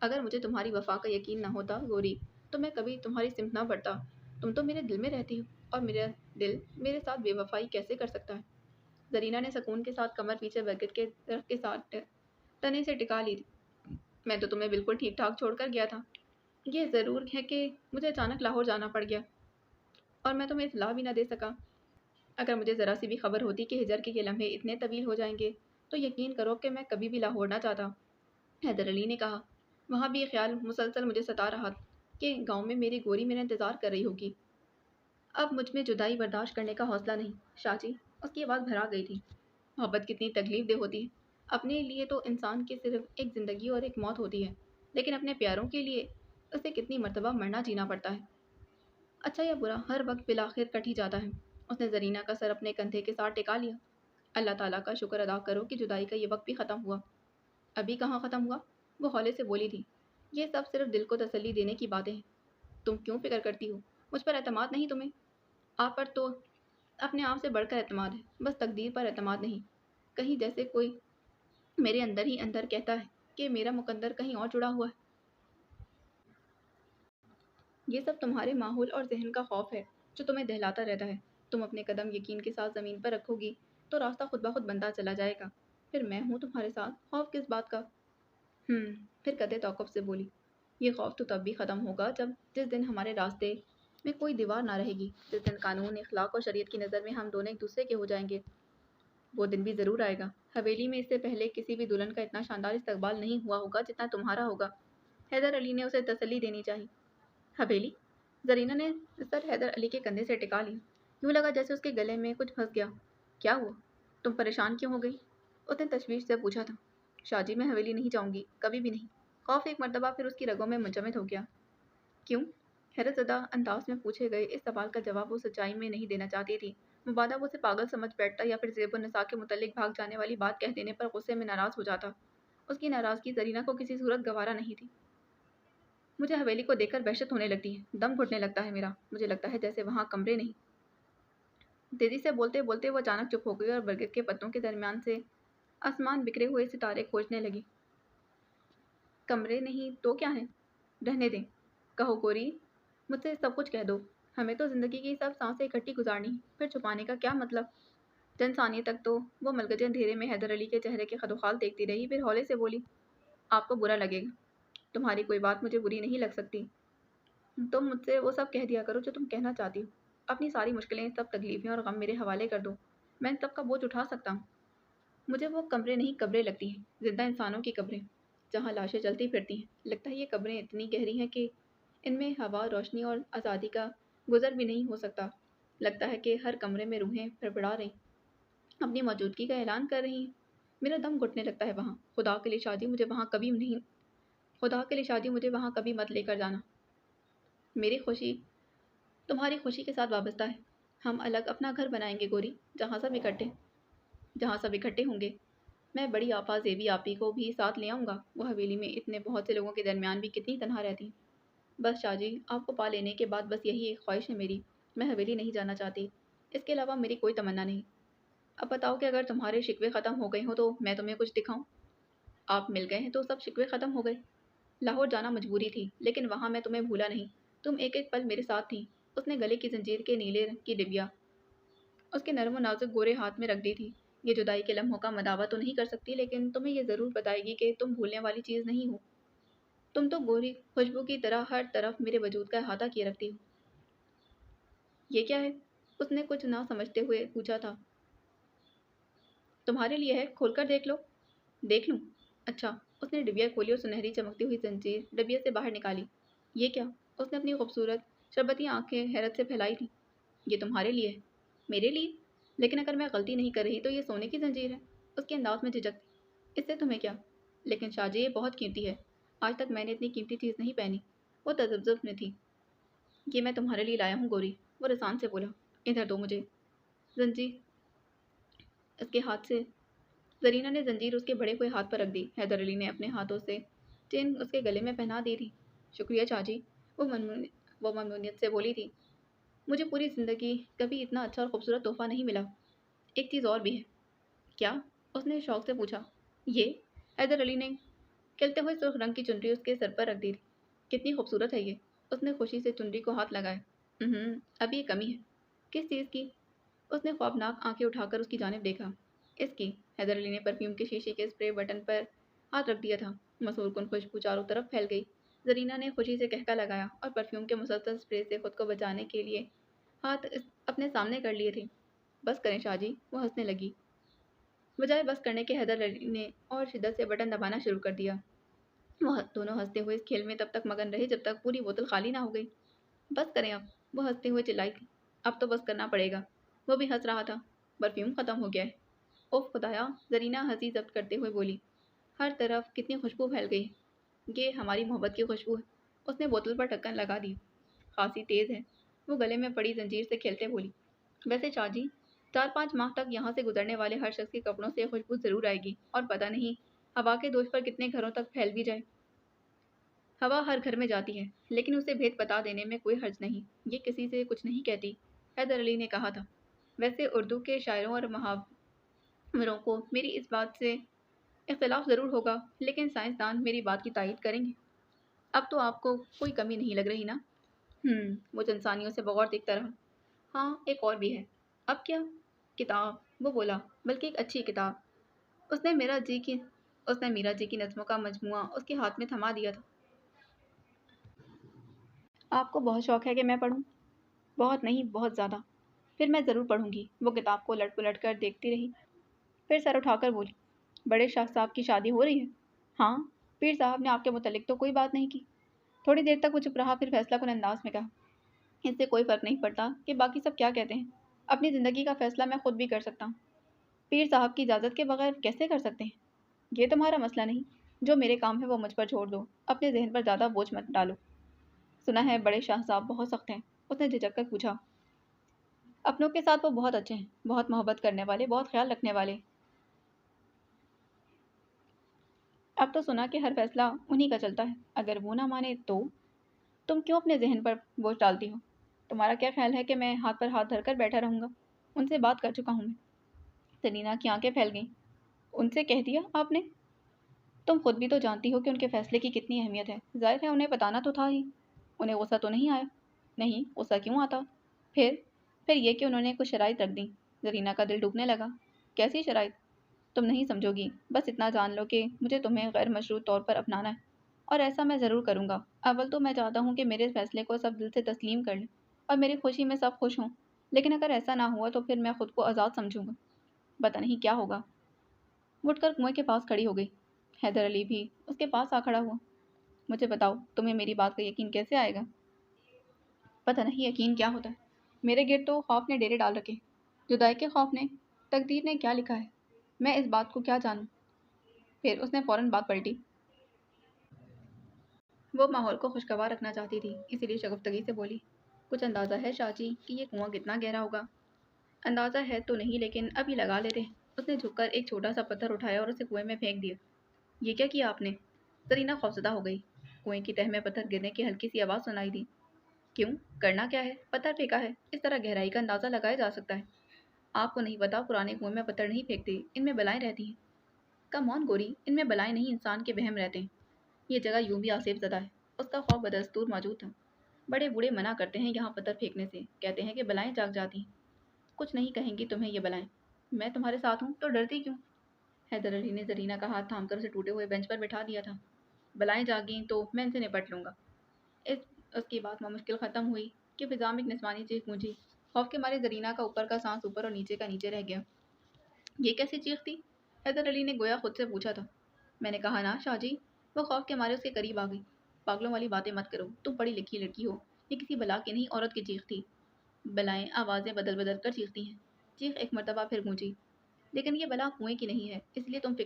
اگر مجھے تمہاری وفا کا یقین نہ ہوتا گوری تو میں کبھی تمہاری سمت نہ بڑھتا۔ تم تو میرے دل میں رہتی ہو، اور میرا دل میرے ساتھ بے وفائی کیسے کر سکتا ہے؟ زرینہ نے سکون کے ساتھ کمر پیچھے برگد کے درخت کے ساتھ تنے سے ٹکا لی تھی۔ میں تو تمہیں بالکل ٹھیک ٹھاک چھوڑ کر گیا تھا۔ یہ ضرور ہے کہ مجھے اچانک لاہور جانا پڑ گیا اور میں تمہیں اطلاع بھی نہ دے سکا۔ اگر مجھے ذرا سی بھی خبر ہوتی کہ ہجر کے یہ لمحے اتنے طویل ہو جائیں گے تو یقین کرو کہ میں کبھی بھی لاہور نہ جاتا۔ حیدر علی نے کہا، وہاں بھی یہ خیال مسلسل مجھے ستا رہا کہ گاؤں میں میری گوری میرا انتظار کر رہی ہوگی۔ اب مجھ میں جدائی برداشت کرنے کا حوصلہ نہیں۔ شاہ جی، اس کی آواز بھرا گئی تھی، محبت کتنی تکلیف دہ ہوتی ہے۔ اپنے لیے تو انسان کی صرف ایک زندگی اور ایک موت ہوتی ہے، لیکن اپنے پیاروں کے لیے اسے کتنی مرتبہ مرنا جینا پڑتا ہے۔ اچھا یا برا ہر وقت بالآخر کٹ ہی جاتا ہے۔ اس نے زرینہ کا سر اپنے کندھے کے ساتھ ٹکا لیا۔ اللہ تعالیٰ کا شکر ادا کرو کہ جدائی کا یہ وقت بھی ختم ہوا۔ ابھی کہاں ختم ہوا؟ وہ ہولے سے بولی تھی، یہ سب صرف دل کو تسلی دینے کی باتیں ہیں۔ تم کیوں فکر کرتی ہو؟ مجھ پر اعتماد نہیں تمہیں؟ آپ پر تو اپنے آپ سے بڑھ کر اعتماد ہے، بس تقدیر پر اعتماد نہیں۔ کہیں جیسے کوئی میرے اندر ہی اندر کہتا ہے کہ میرا مقدر کہیں اور جڑا ہوا ہے۔ یہ سب تمہارے ماحول اور ذہن کا خوف ہے جو تمہیں دہلاتا رہتا ہے۔ تم اپنے قدم یقین کے ساتھ زمین پر رکھو گی تو راستہ خود بخود بنتا چلا جائے گا۔ پھر میں ہوں تمہارے ساتھ، خوف کس بات کا؟ پھر قدرے توقف سے بولی، یہ خوف تو تب بھی ختم ہوگا جس دن ہمارے راستے میں کوئی دیوار نہ رہے گی، جس دن قانون، اخلاق اور شریعت کی نظر میں ہم دونوں ایک دوسرے کے ہو جائیں گے۔ وہ دن بھی ضرور آئے گا۔ حویلی میں اس سے پہلے کسی بھی دلہن کا اتنا شاندار استقبال نہیں ہوا ہوگا جتنا تمہارا ہوگا۔ حیدر علی نے اسے تسلی دینی چاہی۔ حویلی؟ زرینہ نے سر حیدر علی کے کندھے سے ٹکا لیا۔ یوں لگا جیسے اس کے گلے میں کچھ پھنس گیا۔ کیا ہوا؟ تم پریشان کیوں ہو گئی؟ اس نے تشویش سے پوچھا تھا۔ شاہ جی، میں حویلی نہیں جاؤں گی، کبھی بھی نہیں۔ خوف ایک مرتبہ پھر اس کی رگوں میں منجمد ہو گیا۔ کیوں؟ حیرت زدہ انداز میں پوچھے گئے اس سوال کا جواب وہ سچائی میں نہیں دینا چاہتی تھی۔ مبادا وہ اسے پاگل سمجھ بیٹھتا یا پھر زیب النساء کے متعلق بھاگ جانے والی بات کہہ دینے پر غصے میں ناراض ہو جاتا۔ اس کی ناراضگی زرینہ کو کسی صورت گوارا نہیں تھی۔ مجھے حویلی کو دیکھ کر وحشت ہونے لگتی ہے، دم گھٹنے لگتا ہے میرا۔ مجھے لگتا ہے جیسے وہاں کمرے نہیں۔ تیزی سے بولتے بولتے وہ اچانک چپ ہو گئی اور برگد کے پتوں کے درمیان سے آسمان بکھرے ہوئے ستارے کھوجنے لگی۔ کمرے نہیں تو کیا ہے؟ رہنے دیں۔ کہو گوری، مجھ سے سب کچھ کہہ دو۔ ہمیں تو زندگی کی سب سانسیں اکٹھی گزارنی، پھر چھپانے کا کیا مطلب؟ چند ثانیے تک تو وہ ملگتے اندھیرے میں حیدر علی کے چہرے کے خدوخال دیکھتی رہی، پھر ہولے سے بولی، آپ کو برا لگے گا۔ تمہاری کوئی بات مجھے بری نہیں لگ سکتی۔ تم مجھ سے وہ سب کہہ دیا کرو جو تم کہنا چاہتی ہو۔ اپنی ساری مشکلیں، سب تکلیفیں اور غم میرے حوالے کر دو، میں ان سب کا بوجھ اٹھا سکتا ہوں۔ مجھے وہ کمرے نہیں قبریں لگتی ہیں، زندہ انسانوں کی قبریں، جہاں لاشیں چلتی پھرتی ہیں۔ لگتا ہے یہ قبریں اتنی گہری ہیں کہ ان میں ہوا، روشنی اور آزادی کا گزر بھی نہیں ہو سکتا۔ لگتا ہے کہ ہر کمرے میں روحیں پھڑپڑا رہی، اپنی موجودگی کا اعلان کر رہی ہیں۔ میرا دم گھٹنے لگتا ہے وہاں۔ خدا کے لیے شادی مجھے وہاں کبھی نہیں، خدا کے لیے شادی مجھے وہاں کبھی مت لے کر جانا۔ میری خوشی تمہاری خوشی کے ساتھ وابستہ ہے۔ ہم الگ اپنا گھر بنائیں گے گوری، جہاں سب اکٹھے ہوں گے۔ میں بڑی آپا زیبی آپی کو بھی ساتھ لے آؤں گا۔ وہ حویلی میں اتنے بہت سے لوگوں کے درمیان بھی کتنی تنہا رہتی ہیں۔ بس شاہ جی، آپ کو پا لینے کے بعد بس یہی ایک خواہش ہے میری، میں حویلی نہیں جانا چاہتی۔ اس کے علاوہ میری کوئی تمنا نہیں۔ اب بتاؤ کہ اگر تمہارے شکوے ختم ہو گئے ہوں تو میں تمہیں کچھ دکھاؤں۔ آپ مل گئے ہیں تو سب شکوے ختم ہو گئے۔ لاہور جانا مجبوری تھی، لیکن وہاں میں تمہیں بھولا نہیں۔ تم ایک ایک پل میرے ساتھ تھی۔ اس نے گلے کی زنجیر کے نیلے رنگ کی ڈبیا اس کے نرم و نازک گورے ہاتھ میں رکھ دی تھی۔ یہ جدائی کے لمحوں کا مداوع تو نہیں کر سکتی، لیکن تمہیں یہ ضرور بتائے گی کہ تم بھولنے والی چیز نہیں ہو۔ تم تو گوری خوشبو کی طرح ہر طرف میرے وجود کا احاطہ کیے رکھتی ہو۔ یہ کیا ہے؟ اس نے کچھ نہ سمجھتے ہوئے پوچھا تھا۔ تمہارے لیے ہے، کھول کر دیکھ لو۔ دیکھ لوں؟ اچھا۔ اس نے ڈبیا کھولی اور سنہری چمکتی ہوئی زنجیر ڈبیا سے باہر نکالی۔ یہ کیا؟ اس نے اپنی خوبصورت شربتی آنکھیں حیرت سے پھیلائی تھیں۔ یہ تمہارے لیے ہے۔ میرے لیے؟ لیکن اگر میں غلطی نہیں کر رہی تو یہ سونے کی زنجیر ہے۔ اس کے انداز میں جھجک تھی۔ اس سے تمہیں کیا؟ لیکن شاہ جی، یہ بہت قیمتی ہے۔ آج تک میں نے اتنی قیمتی چیز نہیں پہنی۔ وہ تذبذب میں تھی۔ یہ میں تمہارے لیے لایا ہوں گوری، وہ رسان سے بولا۔ ادھر دو مجھے زنجیر۔ اس کے ہاتھ سے زرینہ نے زنجیر اس کے بڑے ہوئے ہاتھ پر رکھ دی۔ حیدر علی نے اپنے ہاتھوں سے چین اس کے گلے میں پہنا دی تھی۔ شکریہ چاچا جی، وہ ممنونیت سے بولی تھی۔ مجھے پوری زندگی کبھی اتنا اچھا اور خوبصورت تحفہ نہیں ملا۔ ایک چیز اور بھی ہے۔ کیا؟ اس نے شوق سے پوچھا۔ یہ؟ حیدر علی نے کھلتے ہوئے سرخ رنگ کی چنری اس کے سر پر رکھ دی تھی۔ کتنی خوبصورت ہے یہ؟ اس نے खुशी से चुनरी को हाथ लगाया। अब ये कमी है। किस चीज़ की? उसने ख्वाबनाक आंखें उठाकर उसकी जानिब देखा। इसकी। हैदर अली ने परफ्यूम के शीशे के स्प्रे बटन पर हाथ रख दिया था। मसूर कुन खुशबू चारों तरफ फैल गई। जरीना ने खुशी से कहका लगाया और परफ्यूम के मुसलसल स्प्रे से खुद को बचाने के लिए हाथ अपने सामने कर लिए थे। बस करें शाहजी, वो हंसने लगी। बजाय बस करने के हैदर अली ने और शिद्दत से बटन दबाना शुरू कर दिया। वह दोनों हंसते हुए इस खेल में तब तक मगन रहे जब तक पूरी बोतल खाली ना हो गई। बस करें अब, वो हंसते हुए चिल्लाई थी। अब तो बस करना पड़ेगा। वो भी हंस रहा था। परफ्यूम खत्म हो गया है। ओफ खुदाया, जरीना हंसी जब्त करते हुए बोली। हर तरफ कितनी खुशबू फैल गई है। ये हमारी मोहब्बत की खुशबू है। उसने बोतल पर ढक्कन लगा दी। खांसी तेज है। वो गले में पड़ी जंजीर से खेलते बोली। वैसे चाची, 4-5 माह तक यहाँ से गुजरने वाले हर शख्स के कपड़ों से खुशबू जरूर आएगी और पता नहीं हवा के दोष पर कितने घरों तक फैल भी जाए। हवा हर घर में जाती है, लेकिन उसे भेद बता देने में कोई हर्ज नहीं। ये किसी से कुछ नहीं कहती, हैदर अली ने कहा था। वैसे उर्दू के शायरों और मुहावरों को मेरी इस बात से इख्तिलाफ ज़रूर होगा, लेकिन साइंसदान मेरी बात की तायीद करेंगे। अब तो आपको कोई कमी नहीं लग रही ना? वो इंसानियों से बगौर देखता रहा। हाँ, एक और भी है। अब क्या? किताब, वो बोला, बल्कि एक अच्छी किताब। उसने मेरा जी की उसने मीरा जी की नज़्मों का मजमुआ उसके हाथ में थमा दिया था। आपको बहुत शौक है कि मैं पढूं? बहुत नहीं, बहुत ज़्यादा। फिर मैं ज़रूर पढ़ूंगी। वो किताब को उलट पुलट कर देखती रही, फिर सर उठाकर बोली, बड़े शाह साहब की शादी हो रही है? हाँ। पीर साहब ने आपके मुतल्लिक तो कोई बात नहीं की। थोड़ी देर तक वो चुप रहा, फिर फैसला कुन अंदाज में कहा, इससे कोई फ़र्क नहीं पड़ता कि बाकी सब क्या कहते हैं। अपनी ज़िंदगी का फैसला मैं खुद भी कर सकता हूँ। पीर साहब की इजाज़त के बगैर कैसे कर सकते हैं? ये तुम्हारा मसला नहीं। जो मेरे काम है वो मुझ पर छोड़ दो। अपने जहन पर ज़्यादा बोझ मत डालो। सुना है बड़े शाह साहब बहुत सख्त हैं। उसने झिझक कर पूछा। अपनों के साथ वो बहुत अच्छे हैं, बहुत मोहब्बत करने वाले, बहुत ख्याल रखने वाले। अब तो सुना कि हर फैसला उन्हीं का चलता है। अगर वो ना माने तो? तुम क्यों अपने जहन पर बोझ डालती हो? तुम्हारा क्या ख्याल है कि मैं हाथ पर हाथ धरकर बैठा रहूंगा? उनसे बात कर चुका हूँ मैं। सनीना की आंखें फैल गईं। उनसे कह दिया आपने? तुम खुद भी तो जानती हो कि उनके फैसले की कितनी अहमियत है। जाहिर है उन्हें बताना तो था ही। उन्हें गुस्सा तो नहीं आया? नहीं, गुस्सा क्यों आता? फिर फिर ये कि उन्होंने कुछ शराइत रख दी। जरीना का दिल डूबने लगा। कैसी शराइत? तुम नहीं समझोगी। बस इतना जान लो कि मुझे तुम्हें गैर मशरूत तौर पर अपनाना है, और ऐसा मैं ज़रूर करूँगा। अव्वल तो मैं चाहता हूँ कि मेरे फैसले को सब दिल से तस्लीम कर लें और मेरी खुशी में सब खुश हों। लेकिन अगर ऐसा ना हुआ तो फिर मैं खुद को आज़ाद समझूंगा। पता नहीं क्या होगा। उठकर कुएं के पास खड़ी हो गई। हैदर अली भी उसके पास आ खड़ा हुआ। मुझे बताओ, तुम्हें मेरी बात का यकीन कैसे आएगा? पता नहीं यकीन क्या होता है। मेरे गिर्द तो खौफ ने डेरे डाल रखे। जुदाई के खौफ ने। तकदीर ने क्या लिखा है, मैं इस बात को क्या जानूं? फिर उसने फौरन बात पलटी। वो माहौल को खुशगवार रखना चाहती थी, इसीलिए शगुफ्तगी से बोली, कुछ अंदाज़ा है चाची कि ये कुआं कितना गहरा होगा? अंदाज़ा है तो नहीं, लेकिन अभी लगा लेते हैं। उसने झुककर एक छोटा सा पत्थर उठाया और उसे कुएं में फेंक दिया। ये क्या किया आपने? जरीना खौफजदा हो गई। कुएं की तह में पत्थर गिरने की हल्की सी आवाज़ सुनाई दी। क्यों? करना क्या है? पत्थर फेंका है, इस तरह गहराई का अंदाज़ा लगाया जा सकता है। आपको नहीं पता, पुराने कुएं में पत्थर नहीं फेंकते, इनमें बलाएं रहती हैं। कम ऑन गोरी, इनमें बलाएं नहीं, इंसान के वहम रहते हैं। ये जगह यूं भी आसेफ ज़दा है। उसका खौफ बदस्तूर मौजूद था। बड़े बूढ़े मना करते हैं यहाँ पत्थर फेंकने से, कहते हैं कि बलाएं जाग जाती हैं। कुछ नहीं कहेंगी तुम्हें ये बलाएं। मैं तुम्हारे साथ हूँ तो डरती क्यों? हैदर अली ने जरीना का हाथ थामकर उसे टूटे हुए बेंच पर बिठा दिया था। बलाएं जागीं तो मैं इनसे निपट लूंगा। इस उसकी बात मुश्किल ख़त्म हुई कि फिजा में एक निस्वानी चीख गूंजी। खौफ के मारे जरीना का ऊपर का सांस ऊपर और नीचे का नीचे रह गया। ये कैसी चीख थी? हैदर अली ने गोया खुद से पूछा था। मैंने कहा ना शाहजी। वो खौफ के मारे उसके करीब आ गई। पागलों वाली बातें मत करो, तुम पढ़ी लिखी लड़की हो। ये किसी बला की नहीं, औरत की चीख थी। बलाएं आवाज़ें बदल बदल कर चीखती हैं। चीख एक मरतबा फिर गूंजी। लेकिन ये बला कुएं की नहीं है, इसलिए तुम्हें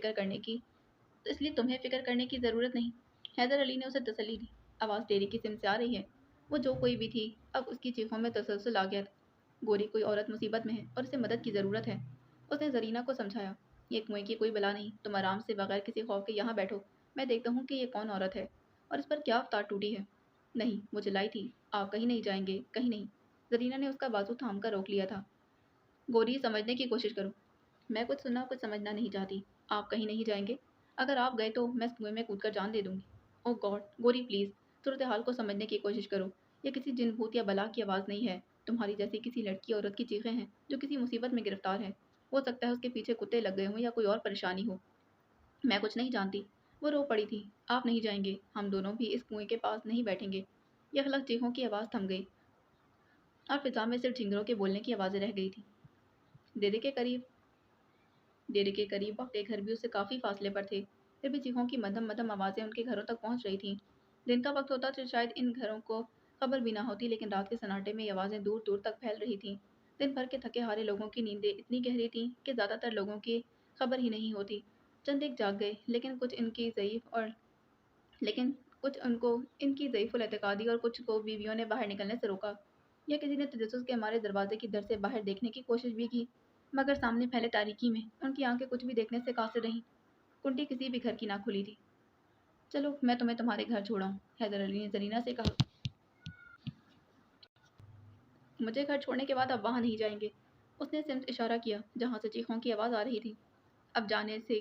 फिक्र करने की ज़रूरत नहीं। हैदर अली ने उसे तसल्ली दी। आवाज़ डेरी की सिम से आ रही है। वो जो कोई भी थी, अब उसकी चीखों में तसलसल आ गया था। गोरी, कोई औरत मुसीबत में है और उसे मदद की ज़रूरत है। उसने जरीना को समझाया, ये कुएं की कोई बला नहीं, तुम आराम से बगैर किसी खौफ के यहाँ बैठो। मैं देखता हूँ कि ये कौन औरत है और इस पर क्या अवतार टूटी है। नहीं, वो चिल्लाई थी, आप कहीं नहीं जाएंगे, कहीं नहीं। जरीना ने उसका बाजू थाम कर रोक लिया था। गोरी, समझने की कोशिश करो। मैं कुछ सुनना कुछ समझना नहीं चाहती। आप कहीं नहीं जाएंगे। अगर आप गए तो मैं कुएं में कूद कर जान दे दूंगी। ओह गॉड, गोरी प्लीज़, सूरत-हाल को समझने की कोशिश करो। ये किसी जिन, भूत या बला की आवाज़ नहीं है। तुम्हारी जैसी किसी लड़की औरत की चीखें हैं जो किसी मुसीबत में गिरफ्तार है। हो सकता है उसके पीछे कुत्ते लग गए हों या कोई और परेशानी हो। मैं कुछ नहीं जानती। वो रो पड़ी थी। आप नहीं जाएंगे, हम दोनों भी इस कुएं के पास नहीं बैठेंगे। यखलक चीखों की आवाज़ थम गई और फिजा में सिर्फ झिंगरों के बोलने की आवाज़ें रह गई थी। डेरे के करीब डेरे के करीब के घर भी उससे काफ़ी फासले पर थे। फिर भी चीखों की मध्यम मध्यम आवाज़ें उनके घरों तक पहुंच रही थीं। दिन का वक्त होता तो शायद इन घरों को खबर भी ना होती, लेकिन रात के सन्नाटे में ये आवाज़ें दूर दूर तक फैल रही थीं। दिन भर के थके हारे लोगों की नींदें इतनी गहरी थीं कि ज़्यादातर लोगों की खबर ही नहीं होती। चंद एक जाग गए, लेकिन कुछ उनको इनकी ज़ईफ़ुल एतक़ादी और कुछ को बीवियों ने बाहर निकलने से रोका, या किसी ने तजस्सुस के हमारे दरवाजे की दर से बाहर देखने की कोशिश भी की, मगर सामने फैले तारीकी में उनकी आंखें कुछ भी देखने से कासिर रहीं। कुंडी किसी भी घर की ना खुली थी। चलो, मैं तुम्हें तुम्हारे घर छोड़ाऊँ, हैदर अली ने जरीना से कहा। मुझे घर छोड़ने के बाद अब वहाँ नहीं जाएंगे। उसने सिमत इशारा किया जहाँ से चीखों की आवाज़ आ रही थी। अब जाने से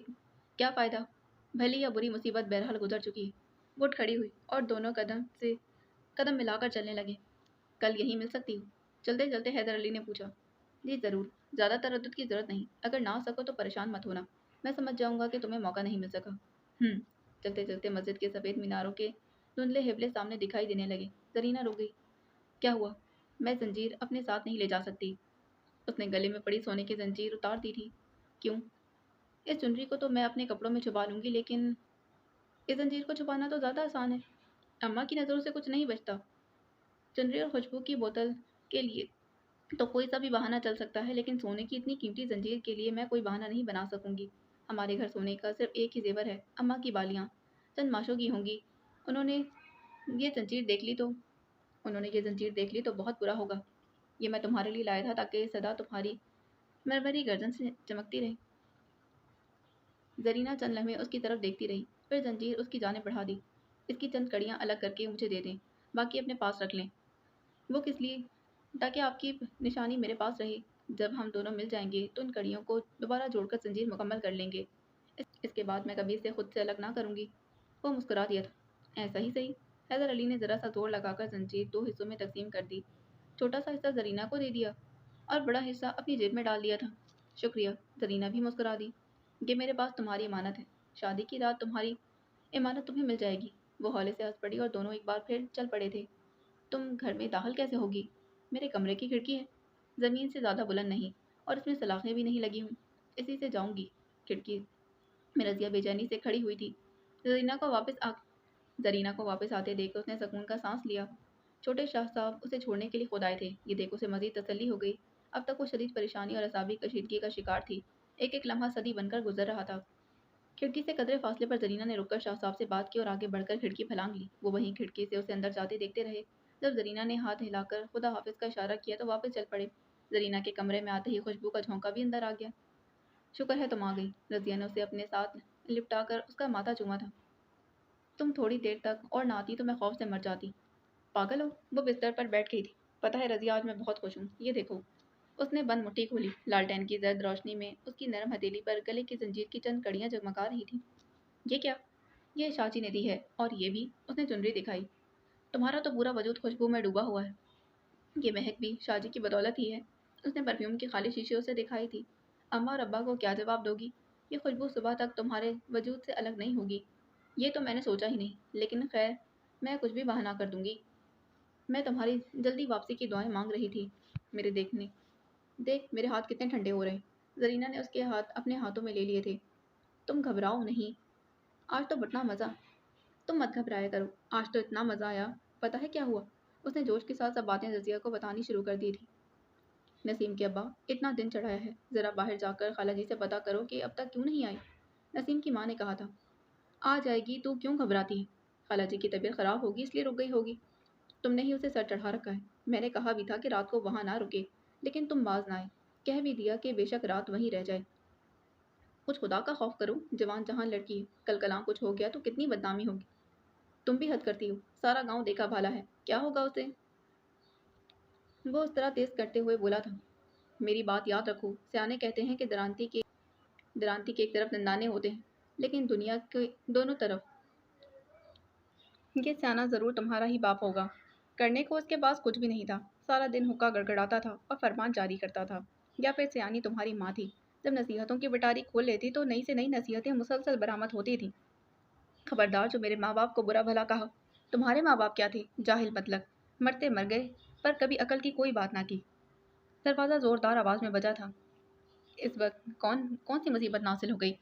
क्या फ़ायदा? भली या बुरी मुसीबत बहरहाल गुजर चुकी है। वो उठ खड़ी हुई और दोनों कदम मिलाकर चलने लगे। कल यहीं मिल सकती हूँ? चलते चलते हैदर अली ने पूछा। जी ज़रूर, ज़्यादा तरद्दुद की ज़रूरत नहीं। अगर ना सको तो परेशान मत होना। मैं समझ जाऊँगा कि तुम्हें मौका नहीं मिल सका। चलते चलते मस्जिद के सफ़ेद मीनारों के धुंधले हिबले सामने दिखाई देने लगे। जरीना रुक गई। क्या हुआ? मैं जंजीर अपने साथ नहीं ले जा सकती। उसने गले में पड़ी सोने की जंजीर उतार दी थी। क्यों? इस चुनरी को तो मैं अपने कपड़ों में छुपा लूँगी, लेकिन इस जंजीर को छुपाना तो ज़्यादा आसान है। अम्मा की नज़रों से कुछ नहीं बचता। चुनरी और खुशबू की बोतल के लिए तो कोई सा भी बहाना चल सकता है, लेकिन सोने की इतनी कीमती जंजीर के लिए मैं कोई बहाना नहीं बना सकूंगी। हमारे घर सोने का सिर्फ एक ही जेवर है, अम्मा की बालियाँ। चंद माशों की होंगी। उन्होंने ये जंजीर देख ली तो उन्होंने ये जंजीर देख ली तो बहुत बुरा होगा। ये मैं तुम्हारे लिए लाया था ताकि सदा तुम्हारी मरमरी गर्दन से चमकती रहे। जरीना चंद लम्हे उसकी तरफ देखती रही, फिर जंजीर उसकी जानेब बढ़ा दी। इसकी चंद कड़ियाँ अलग करके मुझे दे दें, बाकी अपने पास रख लें। वो किस लिए? ताकि आपकी निशानी मेरे पास रहे। जब हम दोनों मिल जाएंगे तो इन कड़ियों को दोबारा जोड़कर जंजीर मुकम्मल कर लेंगे। इसके बाद मैं कभी इसे खुद से अलग ना करूँगी। वो मुस्कुरा दिया था। ऐसा ही सही। हैदर अली ने ज़रा सा जोर लगाकर जंजीर दो हिस्सों में तकसीम कर दी। छोटा सा हिस्सा जरीना को दे दिया और बड़ा हिस्सा अपनी जेब में डाल दिया था। शुक्रिया। जरीना भी मुस्कुरा दी। ये मेरे पास तुम्हारी इमानत है। शादी की रात तुम्हारी इमानत तुम्हें मिल जाएगी। वो हौले से हंस पड़ी और दोनों एक बार फिर चल पड़े थे। तुम घर में दाखिल कैसे होगी? मेरे कमरे की खिड़की है। ज़मीन से ज़्यादा बुलंद नहीं और इसमें सलाखें भी नहीं लगी हुई। इसी से जाऊंगी। खिड़की में रज़िया बेचैनी से खड़ी हुई थी। जरीना को वापस आ जरीना को वापस आते देख उसने सुकून का सांस लिया। छोटे शाह साहब उसे छोड़ने के लिए खुद आए थे। ये देख उसे मजीद तसल्ली हो गई। अब तक वो शदीद परेशानी और असाबी कशीदगी का शिकार थी। एक एक लम्हा सदी बनकर गुजर रहा था। खिड़की से कदरे फासले पर जरीना ने रुककर शाह साहब से बात की और आगे बढ़कर खिड़की फलांग ली। वो वहीं खिड़की से उसे अंदर जाते देखते रहे। जब जरीना ने हाथ हिलाकर खुदा हाफिज का इशारा किया तो वापस चल पड़े। जरीना के कमरे में आते ही खुशबू का झोंका भी अंदर आ गया। शुक्र है तुम आ गई। रजिया ने उसे अपने साथ लिपटाकर उसका माथा चूमा था। तुम थोड़ी देर तक और ना आती तो मैं खौफ से मर जाती। पागल हो? वो बिस्तर पर बैठ गई थी। पता है रजिया, आज मैं बहुत खुश हूँ। ये देखो। उसने बंद मुट्ठी खोली। लालटेन की जर्द रोशनी में उसकी नरम हथेली पर गले की जंजीर की चंद कड़ियाँ जगमगा रही थी। ये क्या? ये शाची ने दी है, और ये भी। उसने चुनरी दिखाई। तुम्हारा तो पूरा वजूद खुशबू में डूबा हुआ है। ये महक भी शाजी की बदौलत ही है। उसने परफ्यूम की खाली शीशी उसे दिखाई थी। अम्मा और अब्बा को क्या जवाब दोगी? ये खुशबू सुबह तक तुम्हारे वजूद से अलग नहीं होगी। ये तो मैंने सोचा ही नहीं, लेकिन खैर, मैं कुछ भी बहाना कर दूंगी। मैं तुम्हारी जल्दी वापसी की दुआएं मांग रही थी। मेरे देखने देख मेरे हाथ कितने ठंडे हो रहे हैं। जरीना ने उसके हाथ अपने हाथों में ले लिए थे। तुम घबराओ नहीं। आज तो बड़ा मज़ा। तुम मत घबराया करो। आज तो इतना मज़ा आया। पता है क्या हुआ? उसने जोश के साथ सब बातें रज़िया को बतानी शुरू कर दी थी। नसीम के अब्बा इतना दिन चढ़ाया है, ज़रा बाहर जाकर खाला जी से पता करो कि अब तक क्यों नहीं आए। नसीम की माँ ने कहा था। आ जाएगी, तू क्यों घबराती है? खाला जी की तबीयत ख़राब होगी इसलिए रुक गई होगी। तुमने ही उसे सर चढ़ा रखा है। मैंने कहा भी था कि रात को वहाँ ना रुके, लेकिन तुम बाज ना आए। कह भी दिया कि बेशक रात वहीं रह जाए। कुछ खुदा का खौफ करो, जवान जहान लड़की है। कल कलां कुछ हो गया तो कितनी बदनामी होगी। तुम भी हद करती हो। सारा गांव देखा भाला है, क्या होगा उसे? वो उस तरह तेज करते हुए बोला था। मेरी बात याद रखो। सियाने कहते हैं कि दरांती के एक तरफ दंदाने होते हैं, लेकिन दुनिया के दोनों तरफ یہ سیانا ضرور تمہارا ہی باپ ہوگا۔ کرنے کو اس کے پاس کچھ بھی نہیں تھا، سارا دن حقہ گڑگڑاتا تھا اور فرمان جاری کرتا تھا۔ یا پھر سیانی تمہاری ماں تھی، جب نصیحتوں کی بٹاری کھول لیتی تو نئی سے نئی نصیحتیں مسلسل برآمد ہوتی تھیں۔ خبردار جو میرے ماں باپ کو برا بھلا کہا۔ تمہارے ماں باپ کیا تھے؟ جاہل مطلب، مرتے مر گئے، پر کبھی عقل کی کوئی بات نہ کی۔ دروازہ زوردار آواز میں بجا تھا۔ اس وقت کون سی مصیبت نازل ہو گئی؟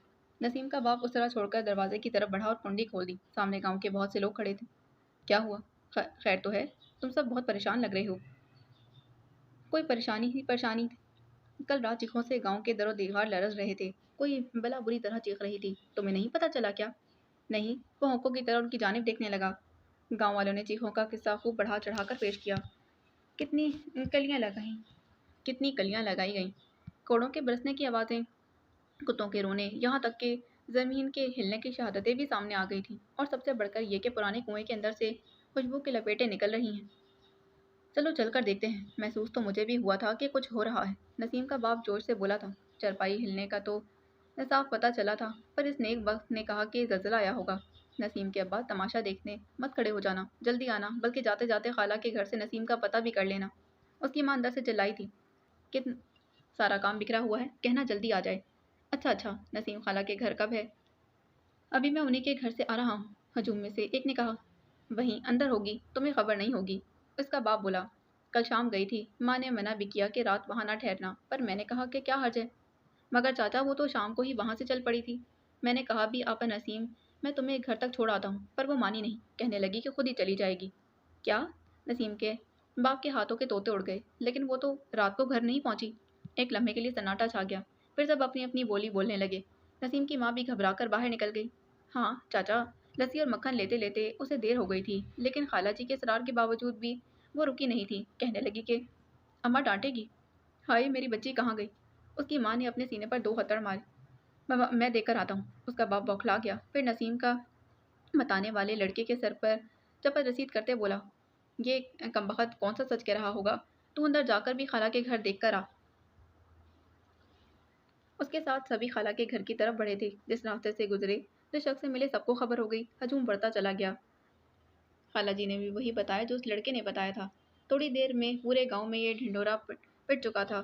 نسیم کا باپ اس طرح چھوڑ کر دروازے کی طرف بڑھا اور کنڈی کھول دی۔ سامنے گاؤں کے بہت سے لوگ کھڑے تھے۔ کیا ہوا؟ خیر تو ہے؟ تم سب بہت پریشان لگ رہے ہو۔ کوئی پریشانی ہی پریشانی تھی۔ کل رات چیخوں سے گاؤں کے در و دیوار لرز رہے تھے۔ کوئی بلا بری طرح چیخ رہی تھی۔ تمہیں نہیں پتہ چلا کیا؟ نہیں۔ وہ ہونکوں کی طرح ان کی جانب دیکھنے لگا۔ گاؤں والوں نے چیخوں کا قصہ خوب بڑھا چڑھا کر پیش کیا۔ کتنی کلیاں لگائی گئیں، کوڑوں کے برسنے کی آوازیں، کتوں کے رونے، یہاں تک کہ زمین کے ہلنے کی شہادتیں بھی سامنے آ گئی تھیں، اور سب سے بڑھ کر یہ کہ پرانے کنویں کے اندر سے خوشبو کی لپیٹیں نکل رہی ہیں۔ چلو چل کر دیکھتے ہیں۔ محسوس تو مجھے بھی ہوا تھا کہ کچھ ہو رہا ہے، نسیم کا باپ جوش سے بولا تھا۔ چرپائی ہلنے کا تو صاف پتہ چلا تھا، پر اس نیک وقت نے کہا کہ زلزلہ آیا ہوگا۔ نسیم کے ابا، تماشا دیکھنے مت کھڑے ہو جانا، جلدی آنا، بلکہ جاتے جاتے خالہ کے گھر سے نسیم کا پتہ بھی کر لینا۔ اس کی ماں اندر سے چلائی تھی کہ سارا کام بکھرا ہوا ہے، کہنا جلدی آ جائے۔ اچھا، نسیم خالہ کے گھر کب ہے؟ ابھی میں انہیں کے گھر سے آ رہا ہوں، ہجوم میں سے ایک نے کہا۔ وہیں اندر ہوگی، تمہیں خبر نہیں ہوگی، اس کا باپ بولا۔ کل شام گئی تھی، ماں نے منع بھی کیا کہ رات وہاں نہ ٹھہرنا، پر میں نے کہا کہ کیا حرج ہے، مگر چاچا وہ تو شام کو ہی وہاں سے چل پڑی تھی۔ میں نے کہا بھی آپا نسیم، میں تمہیں گھر تک چھوڑ آتا ہوں، پر وہ مانی نہیں، کہنے لگی کہ خود ہی چلی جائے گی۔ کیا؟ نسیم کے باپ کے ہاتھوں کے طوطے اڑ گئے۔ لیکن وہ تو رات کو گھر نہیں پہنچی۔ ایک لمحے کے لیے سناٹا چھا گیا، پھر سب اپنی اپنی بولی بولنے لگے۔ نسیم کی ماں بھی گھبرا کر باہر نکل گئی۔ ہاں چاچا، لسی اور مکھن لیتے لیتے اسے دیر ہو گئی تھی، لیکن خالہ جی کے اصرار کے باوجود بھی وہ رکی نہیں تھی، کہنے لگی کہ اماں ڈانٹے گی۔ ہائے میری بچی کہاں گئی؟ اس کی ماں نے اپنے سینے پر 2 ہتھڑ مارے۔ میں دیکھ کر آتا ہوں۔ اس کا باپ بوکھلا گیا، پھر نسیم کا بتانے والے لڑکے کے سر پر چپت رسید کرتے بولا، یہ کمبخت کون سا سچ کہہ رہا ہوگا، تو اندر جا کر بھی خالہ کے گھر دیکھ کر آ۔ اس کے ساتھ سبھی خالہ کے گھر کی طرف بڑھے تھے۔ جس راستے سے گزرے، جس شخص سے ملے، سب کو خبر ہو گئی۔ ہجوم بڑھتا چلا گیا۔ خالہ جی نے بھی وہی بتایا جو اس لڑکے نے بتایا تھا۔ تھوڑی دیر میں پورے گاؤں میں یہ ڈھنڈورا پٹ چکا تھا۔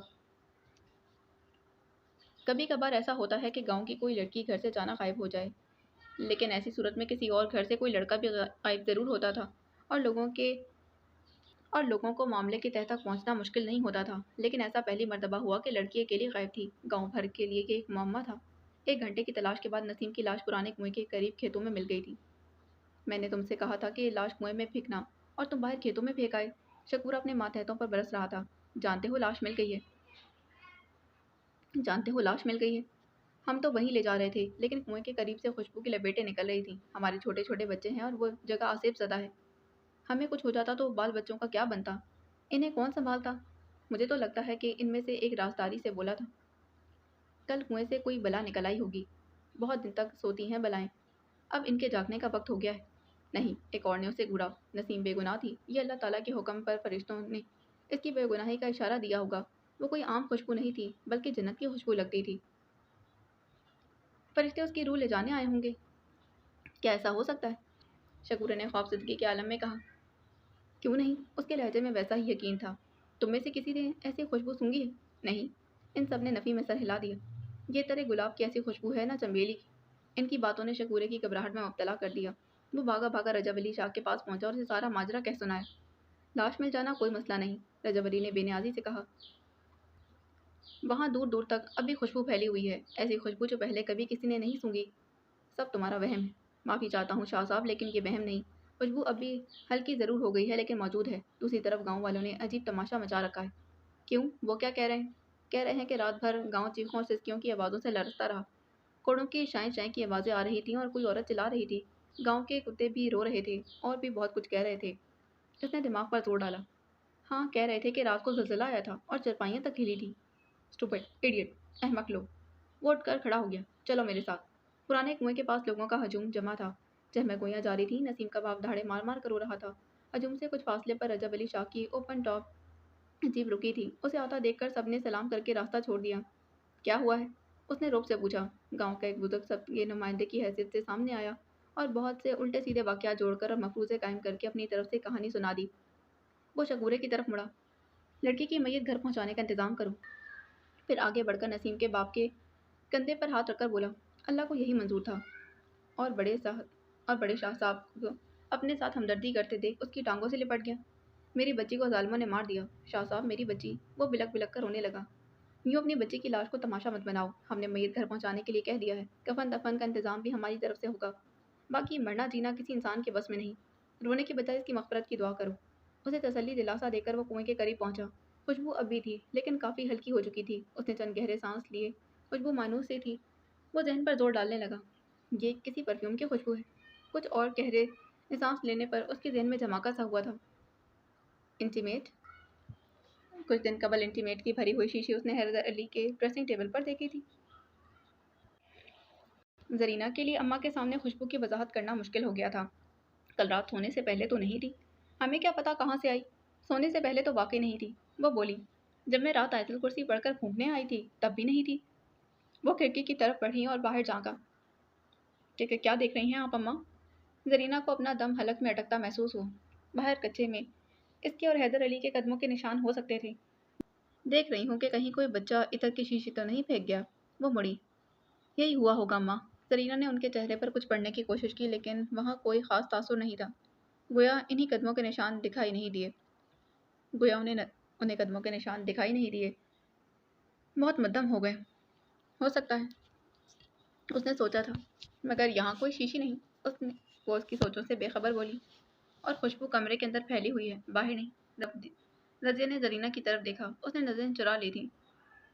کبھی کبھار ایسا ہوتا ہے کہ گاؤں کی کوئی لڑکی گھر سے اچانک غائب ہو جائے، لیکن ایسی صورت میں کسی اور گھر سے کوئی لڑکا بھی غائب ضرور ہوتا تھا، اور لوگوں کو معاملے کی تہہ تک پہنچنا مشکل نہیں ہوتا تھا۔ لیکن ایسا پہلی مرتبہ ہوا کہ لڑکی اکیلی غائب تھی۔ گاؤں بھر کے لیے یہ ایک معمہ تھا۔ 1 گھنٹے کی تلاش کے بعد نسیم کی لاش پرانے کنویں کے قریب کھیتوں میں مل گئی تھی۔ میں نے تم سے کہا تھا کہ یہ لاش کنویں میں پھینکنا، اور تم باہر کھیتوں میں پھینک آئے۔ شکور اپنے ماتحتوں پر برس رہا تھا۔ جانتے ہو لاش مل گئی ہے۔ ہم تو وہیں لے جا رہے تھے، لیکن کنویں کے قریب سے خوشبو کی لپیٹیں نکل رہی تھیں۔ ہمارے چھوٹے چھوٹے بچے ہیں اور وہ جگہ آسیب زدہ ہے۔ ہمیں کچھ ہو جاتا تو بال بچوں کا کیا بنتا؟ انہیں کون سنبھالتا؟ مجھے تو لگتا ہے کہ ان میں سے ایک رازداری سے بولا تھا، کل کنویں سے کوئی بلا نکل آئی ہوگی۔ بہت دن تک سوتی ہیں بلائیں، اب ان کے جاگنے کا وقت ہو گیا ہے۔ نہیں، ایک اور نے اسے گھوڑا۔ نسیم بے گناہ تھی، یہ اللہ تعالیٰ کے حکم پر فرشتوں نے اس کی بے گناہی کا اشارہ دیا ہوگا۔ وہ کوئی عام خوشبو نہیں تھی، بلکہ جنت کی خوشبو لگتی تھی۔ فرشتے اس کی روح لے جانے آئے ہوں گے۔ کیا ایسا ہو سکتا ہے؟ شکور نے خوفزدگی کے عالم میں کہا۔ کیوں نہیں؟ اس کے لہجے میں ویسا ہی یقین تھا۔ تم میں سے کسی نے ایسی خوشبو سونگھی ہے؟ نہیں۔ ان سب نے نفی میں سر ہلا دیا۔ یہ طرح گلاب کی ایسی خوشبو ہے، نہ چنبیلی کی۔ ان کی باتوں نے شکورے کی گھبراہٹ میں مبتلا کر دیا۔ وہ بھاگا بھاگا رجب علی شاہ کے پاس پہنچا اور اسے سارا ماجرا کہہ سنایا۔ لاش مل جانا کوئی مسئلہ نہیں، رجب علی نے بے نیازی سے کہا۔ وہاں دور دور تک اب بھی خوشبو پھیلی ہوئی ہے، ایسی خوشبو جو پہلے کبھی کسی نے نہیں سونگھی۔ سب تمہارا وہم ہے۔ معافی چاہتا ہوں شاہ صاحب، لیکن یہ وہم نہیں۔ خوشبو اب بھی ہلکی ضرور ہو گئی ہے، لیکن موجود ہے۔ دوسری طرف گاؤں والوں نے عجیب تماشا مچا رکھا ہے۔ کیوں؟ وہ کیا کہہ رہے ہیں؟ کہہ رہے ہیں کہ رات بھر گاؤں چیخوں اور سسکیوں کی آوازوں سے لرزتا رہا۔ کوڑوں کی شائیں شائیں کی آوازیں آ رہی تھیں اور کوئی عورت چلا رہی تھی۔ گاؤں کے کتے بھی رو رہے تھے اور بھی بہت کچھ کہہ رہے تھے۔ اس نے دماغ پر زور ڈالا۔ ہاں، کہہ رہے تھے کہ رات کو زلزلہ آیا تھا اور چرپائیاں تک ہلی تھیں۔ اسٹوپڈ، ایڈیٹ، احمق لوگ۔ وہ اٹھ کر کھڑا ہو گیا۔ چلو میرے ساتھ۔ پرانے کنویں کے پاس لوگوں کا ہجوم جمع تھا۔ چہمہ گوئیاں جاری تھیں۔ نسیم کا باپ دھاڑے مار مار کر رو رہا تھا۔ ہجوم سے کچھ فاصلے پر رجب علی شاہ کی اوپن ٹاپ جیپ رکی تھی۔ اسے آتا دیکھ کر سب نے سلام کر کے راستہ چھوڑ دیا۔ کیا ہوا ہے؟ اس نے رعب سے پوچھا۔ گاؤں کا ایک بزرگ سب کے نمائندے کی حیثیت سے سامنے آیا اور بہت سے الٹے سیدھے واقعات جوڑ کر اور مفروضے قائم کر کے اپنی طرف سے کہانی سنا دی۔ وہ شگورے کی طرف مڑا۔ لڑکی کی میت گھر پہنچانے کا انتظام کرو۔ پھر آگے بڑھ کر نسیم کے باپ کے کندھے پر ہاتھ رکھ کر بولا، اللہ کو یہی منظور تھا۔ اور بڑے شاہ صاحب کو اپنے ساتھ ہمدردی کرتے دیکھ اس کی ٹانگوں سے لپٹ گیا۔ میری بچی کو ظالموں نے مار دیا، شاہ صاحب میری بچی۔ وہ بلک بلک کر رونے لگا۔ یوں اپنی بچی کی لاش کو تماشا مت بناؤ، ہم نے میت گھر پہنچانے کے لیے کہہ دیا ہے، کفن دفن کا انتظام بھی ہماری طرف سے ہوگا، باقی مرنا جینا کسی انسان کے بس میں نہیں۔ رونے کے بجائے اس کی مغفرت کی دعا کرو۔ اسے تسلی دلاسا دے کر وہ کنویں کے قریب پہنچا۔ خوشبو اب بھی تھی لیکن کافی ہلکی ہو چکی تھی۔ اس نے چند گہرے سانس لیے۔ خوشبو مانوس سی تھی۔ وہ ذہن پر زور ڈالنے لگا، یہ کسی پرفیوم کی خوشبو ہے۔ کچھ اور گہرے سانس لینے پر اس کے ذہن میں دھماکہ سا ہوا تھا۔ انٹیمیٹ؟ کچھ دن قبل انٹیمیٹ کی بھری ہوئی شیشی اس نے حیدر علی کے ڈریسنگ ٹیبل پر دیکھی تھی۔ زرینہ کے لیے اماں کے سامنے خوشبو کی وضاحت کرنا مشکل ہو گیا تھا۔ کل رات سونے سے پہلے تو نہیں تھی۔ ہمیں کیا پتا کہاں سے آئی؟ سونے سے پہلے تو واقعی نہیں تھی، وہ بولی۔ جب میں رات آیت الکرسی پڑھ کر پھونکنے آئی تھی تب بھی نہیں تھی۔ وہ کھڑکی کی طرف بڑھی اور باہر جھانکا۔ کیا دیکھ رہی ہیں آپ اماں؟ زرینہ کو اپنا دم حلق میں اٹکتا محسوس ہوا۔ باہر کچے میں اس کے اور حیدر علی کے قدموں کے نشان ہو سکتے تھے۔ دیکھ رہی ہوں کہ کہیں کوئی بچہ عطر کی شیشی تو نہیں پھینک گیا۔ وہ مڑی۔ یہی ہوا ہوگا اماں۔ زرینہ نے ان کے چہرے پر کچھ پڑھنے کی کوشش کی لیکن وہاں کوئی خاص تاثر نہیں تھا۔ گویا انہیں قدموں کے نشان دکھائی نہیں دیے۔ بہت مدھم ہو گئے، ہو سکتا ہے، اس نے سوچا تھا، مگر یہاں کوئی شیشی نہیں۔ وہ اس کی سوچوں سے بے خبر بولی۔ اور خوشبو کمرے کے اندر پھیلی ہوئی ہے، باہر نہیں۔ رضیہ نے زرینہ کی طرف دیکھا۔ اس نے نظریں چرا لی تھی۔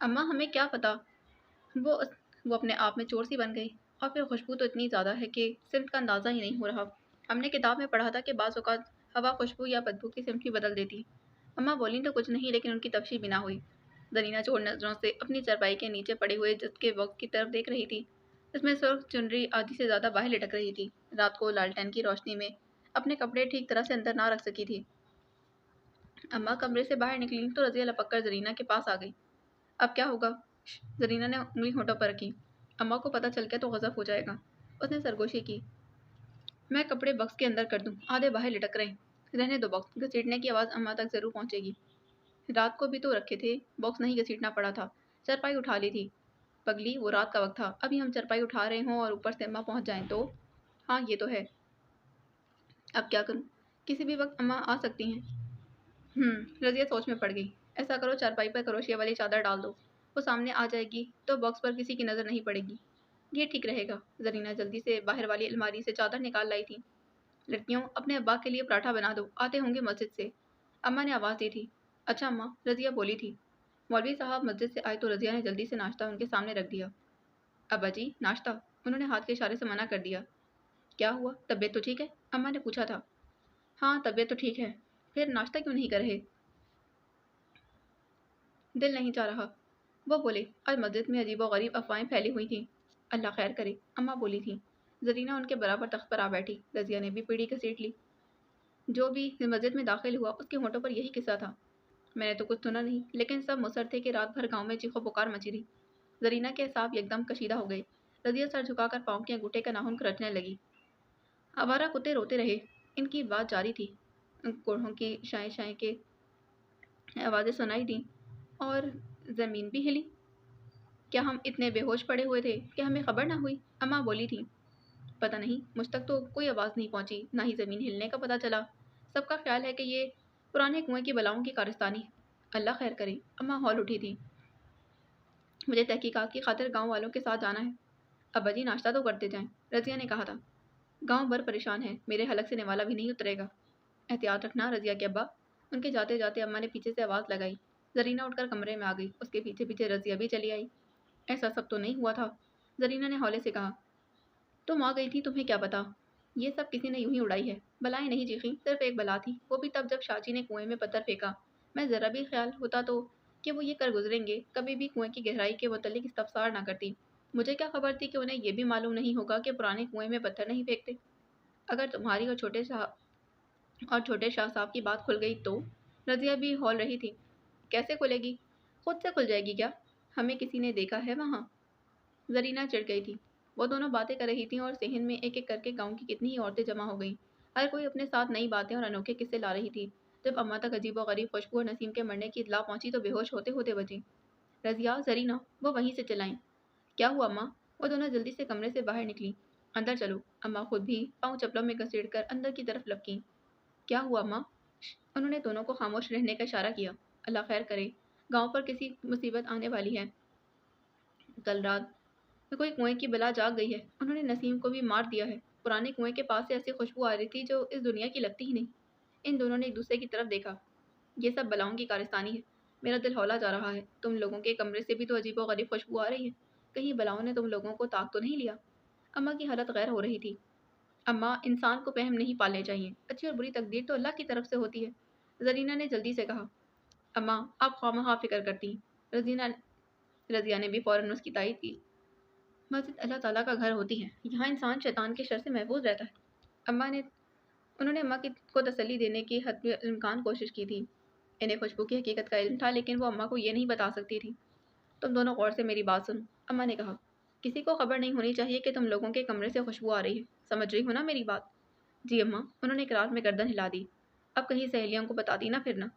اماں ہمیں کیا پتا؟ وہ اپنے آپ میں چور سی بن گئی۔ اور پھر خوشبو تو اتنی زیادہ ہے کہ سمت کا اندازہ ہی نہیں ہو رہا۔ ہم نے کتاب میں پڑھا تھا کہ بعض اوقات ہوا خوشبو یا بدبو کی سمت بھی بدل دیتی۔ اماں بولیں تو کچھ نہیں لیکن ان کی تفشی بھی نہ ہوئی۔ زرینہ چور نظروں سے اپنی چارپائی کے نیچے پڑے ہوئے جس کے باکس کی طرف دیکھ رہی تھی۔ اس میں سرخ چنری آدھی سے زیادہ باہر لٹک رہی تھی۔ رات کو لالٹین کی روشنی میں اپنے کپڑے ٹھیک طرح سے اندر نہ رکھ سکی تھی۔ اماں کمرے سے باہر نکلی تو رضیہ لپک کر زرینہ کے پاس آ گئی۔ اب کیا ہوگا؟ زرینہ نے انگلی ہونٹوں پر رکھی۔ اماں کو پتہ چل گیا تو غضب ہو جائے گا۔ اس نے سرگوشی کی۔ میں کپڑے باکس کے اندر کر دوں، آدھے باہر لٹک رہے۔ رہنے دو، باکس گھسیٹنے کی آواز اماں تک ضرور پہنچے گی۔ رات کو بھی تو رکھے تھے، باکس نہیں گھسیٹنا پڑا تھا، چارپائی اٹھا لی تھی۔ پگلی وہ رات کا وقت تھا، ابھی ہم چارپائی اٹھا رہے ہوں اور اوپر سے اماں پہنچ جائیں تو؟ ہاں یہ تو ہے۔ اب کیا کروں؟ کسی بھی وقت اماں آ سکتی ہیں۔ رضیہ سوچ میں پڑ گئی۔ ایسا کرو چارپائی پر کروشیا والی چادر ڈال دو، وہ سامنے آ جائے گی تو باکس پر کسی کی نظر نہیں پڑے گی۔ یہ ٹھیک رہے گا۔ زرینہ جلدی سے باہر والی الماری سے چادر نکال لائی تھی۔ لڑکیوں اپنے ابا کے لیے پراٹھا بنا دو، آتے ہوں گے مسجد سے، اماں نے آواز دی تھی۔ اچھا اماں، رضیہ بولی تھی۔ مولوی صاحب مسجد سے آئے تو رضیہ نے جلدی سے ناشتہ ان کے سامنے رکھ دیا۔ ابا جی ناشتہ؟ انہوں نے ہاتھ کے اشارے سے منع کر دیا۔ کیا ہوا، طبیعت تو ٹھیک ہے؟ اماں نے پوچھا تھا۔ ہاں طبیعت تو ٹھیک ہے، پھر ناشتہ کیوں نہیں کر رہے؟ دل نہیں چاہ رہا، وہ بولے۔ آج مسجد میں عجیب و غریب افواہیں پھیلی ہوئی تھیں۔ اللہ خیر کرے، اماں بولی تھی۔ زرینہ ان کے برابر تخت پر آ بیٹھی۔ رضیہ نے بھی پیڑھی گھسیٹ لی۔ جو بھی مسجد میں داخل ہوا اس کے ہونٹوں پر یہی قصہ تھا۔ میں نے تو کچھ سنا نہیں لیکن سب مصر تھے کہ رات بھر گاؤں میں چیخو پکار مچی تھی۔ زرینہ کے اعصاب یکدم کشیدہ ہو گئے۔ رضیہ سر جھکا کر پاؤں کے انگوٹھے کا ناخن کرچنے لگی۔ آوارہ کتے روتے رہے، ان کی بات جاری تھی۔ کوڑھوں کی شائیں شائیں کے آوازیں سنائی دیں اور زمین بھی ہلی۔ کیا ہم اتنے بے ہوش پڑے ہوئے تھے کہ ہمیں خبر نہ ہوئی؟ اماں بولی تھی۔ پتہ نہیں، مجھ تک تو کوئی آواز نہیں پہنچی، نہ ہی زمین ہلنے کا پتہ چلا۔ سب کا خیال ہے کہ یہ پرانے کنویں کی بلاؤں کی کارستانی۔ اللہ خیر کرے، اماں ہول اٹھی تھی۔ مجھے تحقیقات کی خاطر گاؤں والوں کے ساتھ جانا ہے۔ ابا جی ناشتہ تو کرتے جائیں، رضیہ نے کہا تھا۔ گاؤں بھر پریشان ہے، میرے حلق سے نوالا بھی نہیں اترے گا۔ احتیاط رکھنا رضیہ کے ابا۔ ان کے جاتے جاتے اماں نے پیچھے سے آواز لگائی۔ زرینہ اٹھ کر کمرے میں آ گئی، اس کے پیچھے پیچھے رضیہ بھی چلی آئی۔ ایسا سب تو نہیں ہوا تھا، زرینہ نے ہولے سے کہا۔ تم آ گئی تھی، تمہیں کیا پتا؟ یہ سب کسی نے یوں ہی اڑائی ہے۔ بلائیں نہیں چیخیں، صرف ایک بلا تھی، وہ بھی تب جب شاچی نے کنویں میں پتھر پھینکا۔ میں ذرا بھی خیال ہوتا تو کہ وہ یہ کر گزریں گے کبھی بھی کنویں کی گہرائی کے متعلق استفسار نہ کرتی۔ مجھے کیا خبر تھی کہ انہیں یہ بھی معلوم نہیں ہوگا کہ پرانے کنویں میں پتھر نہیں پھینکتے۔ اگر تمہاری اور چھوٹے شاہ صاحب کی بات کھل گئی تو؟ رضیہ بھی ہول رہی تھی۔ کیسے کھلے گی؟ خود سے کھل جائے گی کیا؟ ہمیں کسی نے دیکھا ہے وہاں؟ زرینہ چڑھ گئی تھی۔ वो दोनों बातें कर रही थीं और सहन में एक एक करके गांव की कितनी ही औरतें जमा हो गईं। हर कोई अपने साथ नई बातें और अनोखे किस्से ला रही थी। जब अम्मा तक अजीब व गरीब खुशबू और नसीम के मरने की इत्तला पहुंची तो बेहोश होते होते बची। रजिया, जरीना, वो वहीं से चिल्लाईं। क्या हुआ अम्मा? वो दोनों जल्दी से कमरे से बाहर निकली। अंदर चलो। अम्मा खुद भी पाँव चप्पलों में घसीटकर अंदर की तरफ लपकीं। क्या हुआ अम्मा? उन्होंने दोनों को खामोश रहने का इशारा किया। अल्लाह खैर करे, गांव पर किसी मुसीबत आने वाली है। कल रात कोई कुएं की बला जाग गई है। उन्होंने नसीम को भी मार दिया है। पुराने कुएं के पास से ऐसी खुशबू आ रही थी जो इस दुनिया की लगती ही नहीं। इन दोनों ने एक दूसरे की तरफ देखा। ये सब बलाओं की कारस्तानी है। मेरा दिल हौला जा रहा है। तुम लोगों के कमरे से भी तो अजीब व गरीब खुशबू आ रही है। कहीं बलाओं ने तुम लोगों को ताक तो नहीं लिया? अम्मा की हालत गैर हो रही थी। अम्मा, इंसान को वहम नहीं पालने चाहिए। अच्छी और बुरी तकदीर तो अल्लाह की तरफ से होती है। जरीना ने जल्दी से कहा। अम्मा, आप ख्वामखा फिक्र करती हैं। रजीना रजिया ने भी फौरन उसकी तायद की। मस्जिद अल्लाह ताला का घर होती है। यहाँ इंसान शैतान के शर से महफूज रहता है। अम्मा ने उन्होंने अम्मा की को तसल्ली देने की हद इम्कान कोशिश की थी। इन्हें खुशबू की हकीकत का इल्म था, लेकिन वो अम्मा को ये नहीं बता सकती थी। तुम दोनों गौर से मेरी बात सुनो, अम्मा ने कहा। किसी को खबर नहीं होनी चाहिए कि तुम लोगों के कमरे से खुशबू आ रही है। समझ रही हो ना मेरी बात? जी अम्मा। उन्होंने इकरार में गर्दन हिला दी। अब कहीं सहेलियों को बता दी ना फिर ना?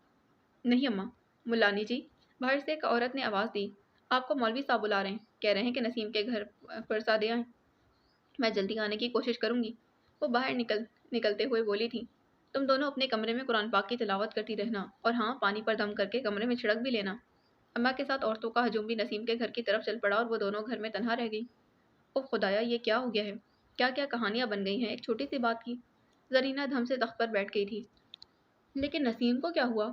नहीं अम्मा। मुल्लानी जी, बाहर से एक औरत ने आवाज़ दी। आपको मौलवी साहब बुला रहे हैं। कह रहे हैं कि नसीम के घर पर सादे आएं। मैं जल्दी आने की कोशिश करूंगी। वो बाहर निकलते हुए बोली थी। तुम दोनों अपने कमरे में कुरान पाक की तिलावत करती रहना, और हाँ, पानी पर दम करके कमरे में छिड़क भी लेना। अम्मा के साथ औरतों का हजूम भी नसीम के घर की तरफ चल पड़ा और वो दोनों घर में तनहा रह गई। ओह खुदाया, ये क्या हो गया है? क्या क्या कहानियां बन गई हैं एक छोटी सी बात की। जरीना धम से तख्त पर बैठ गई थी। लेकिन नसीम को क्या हुआ?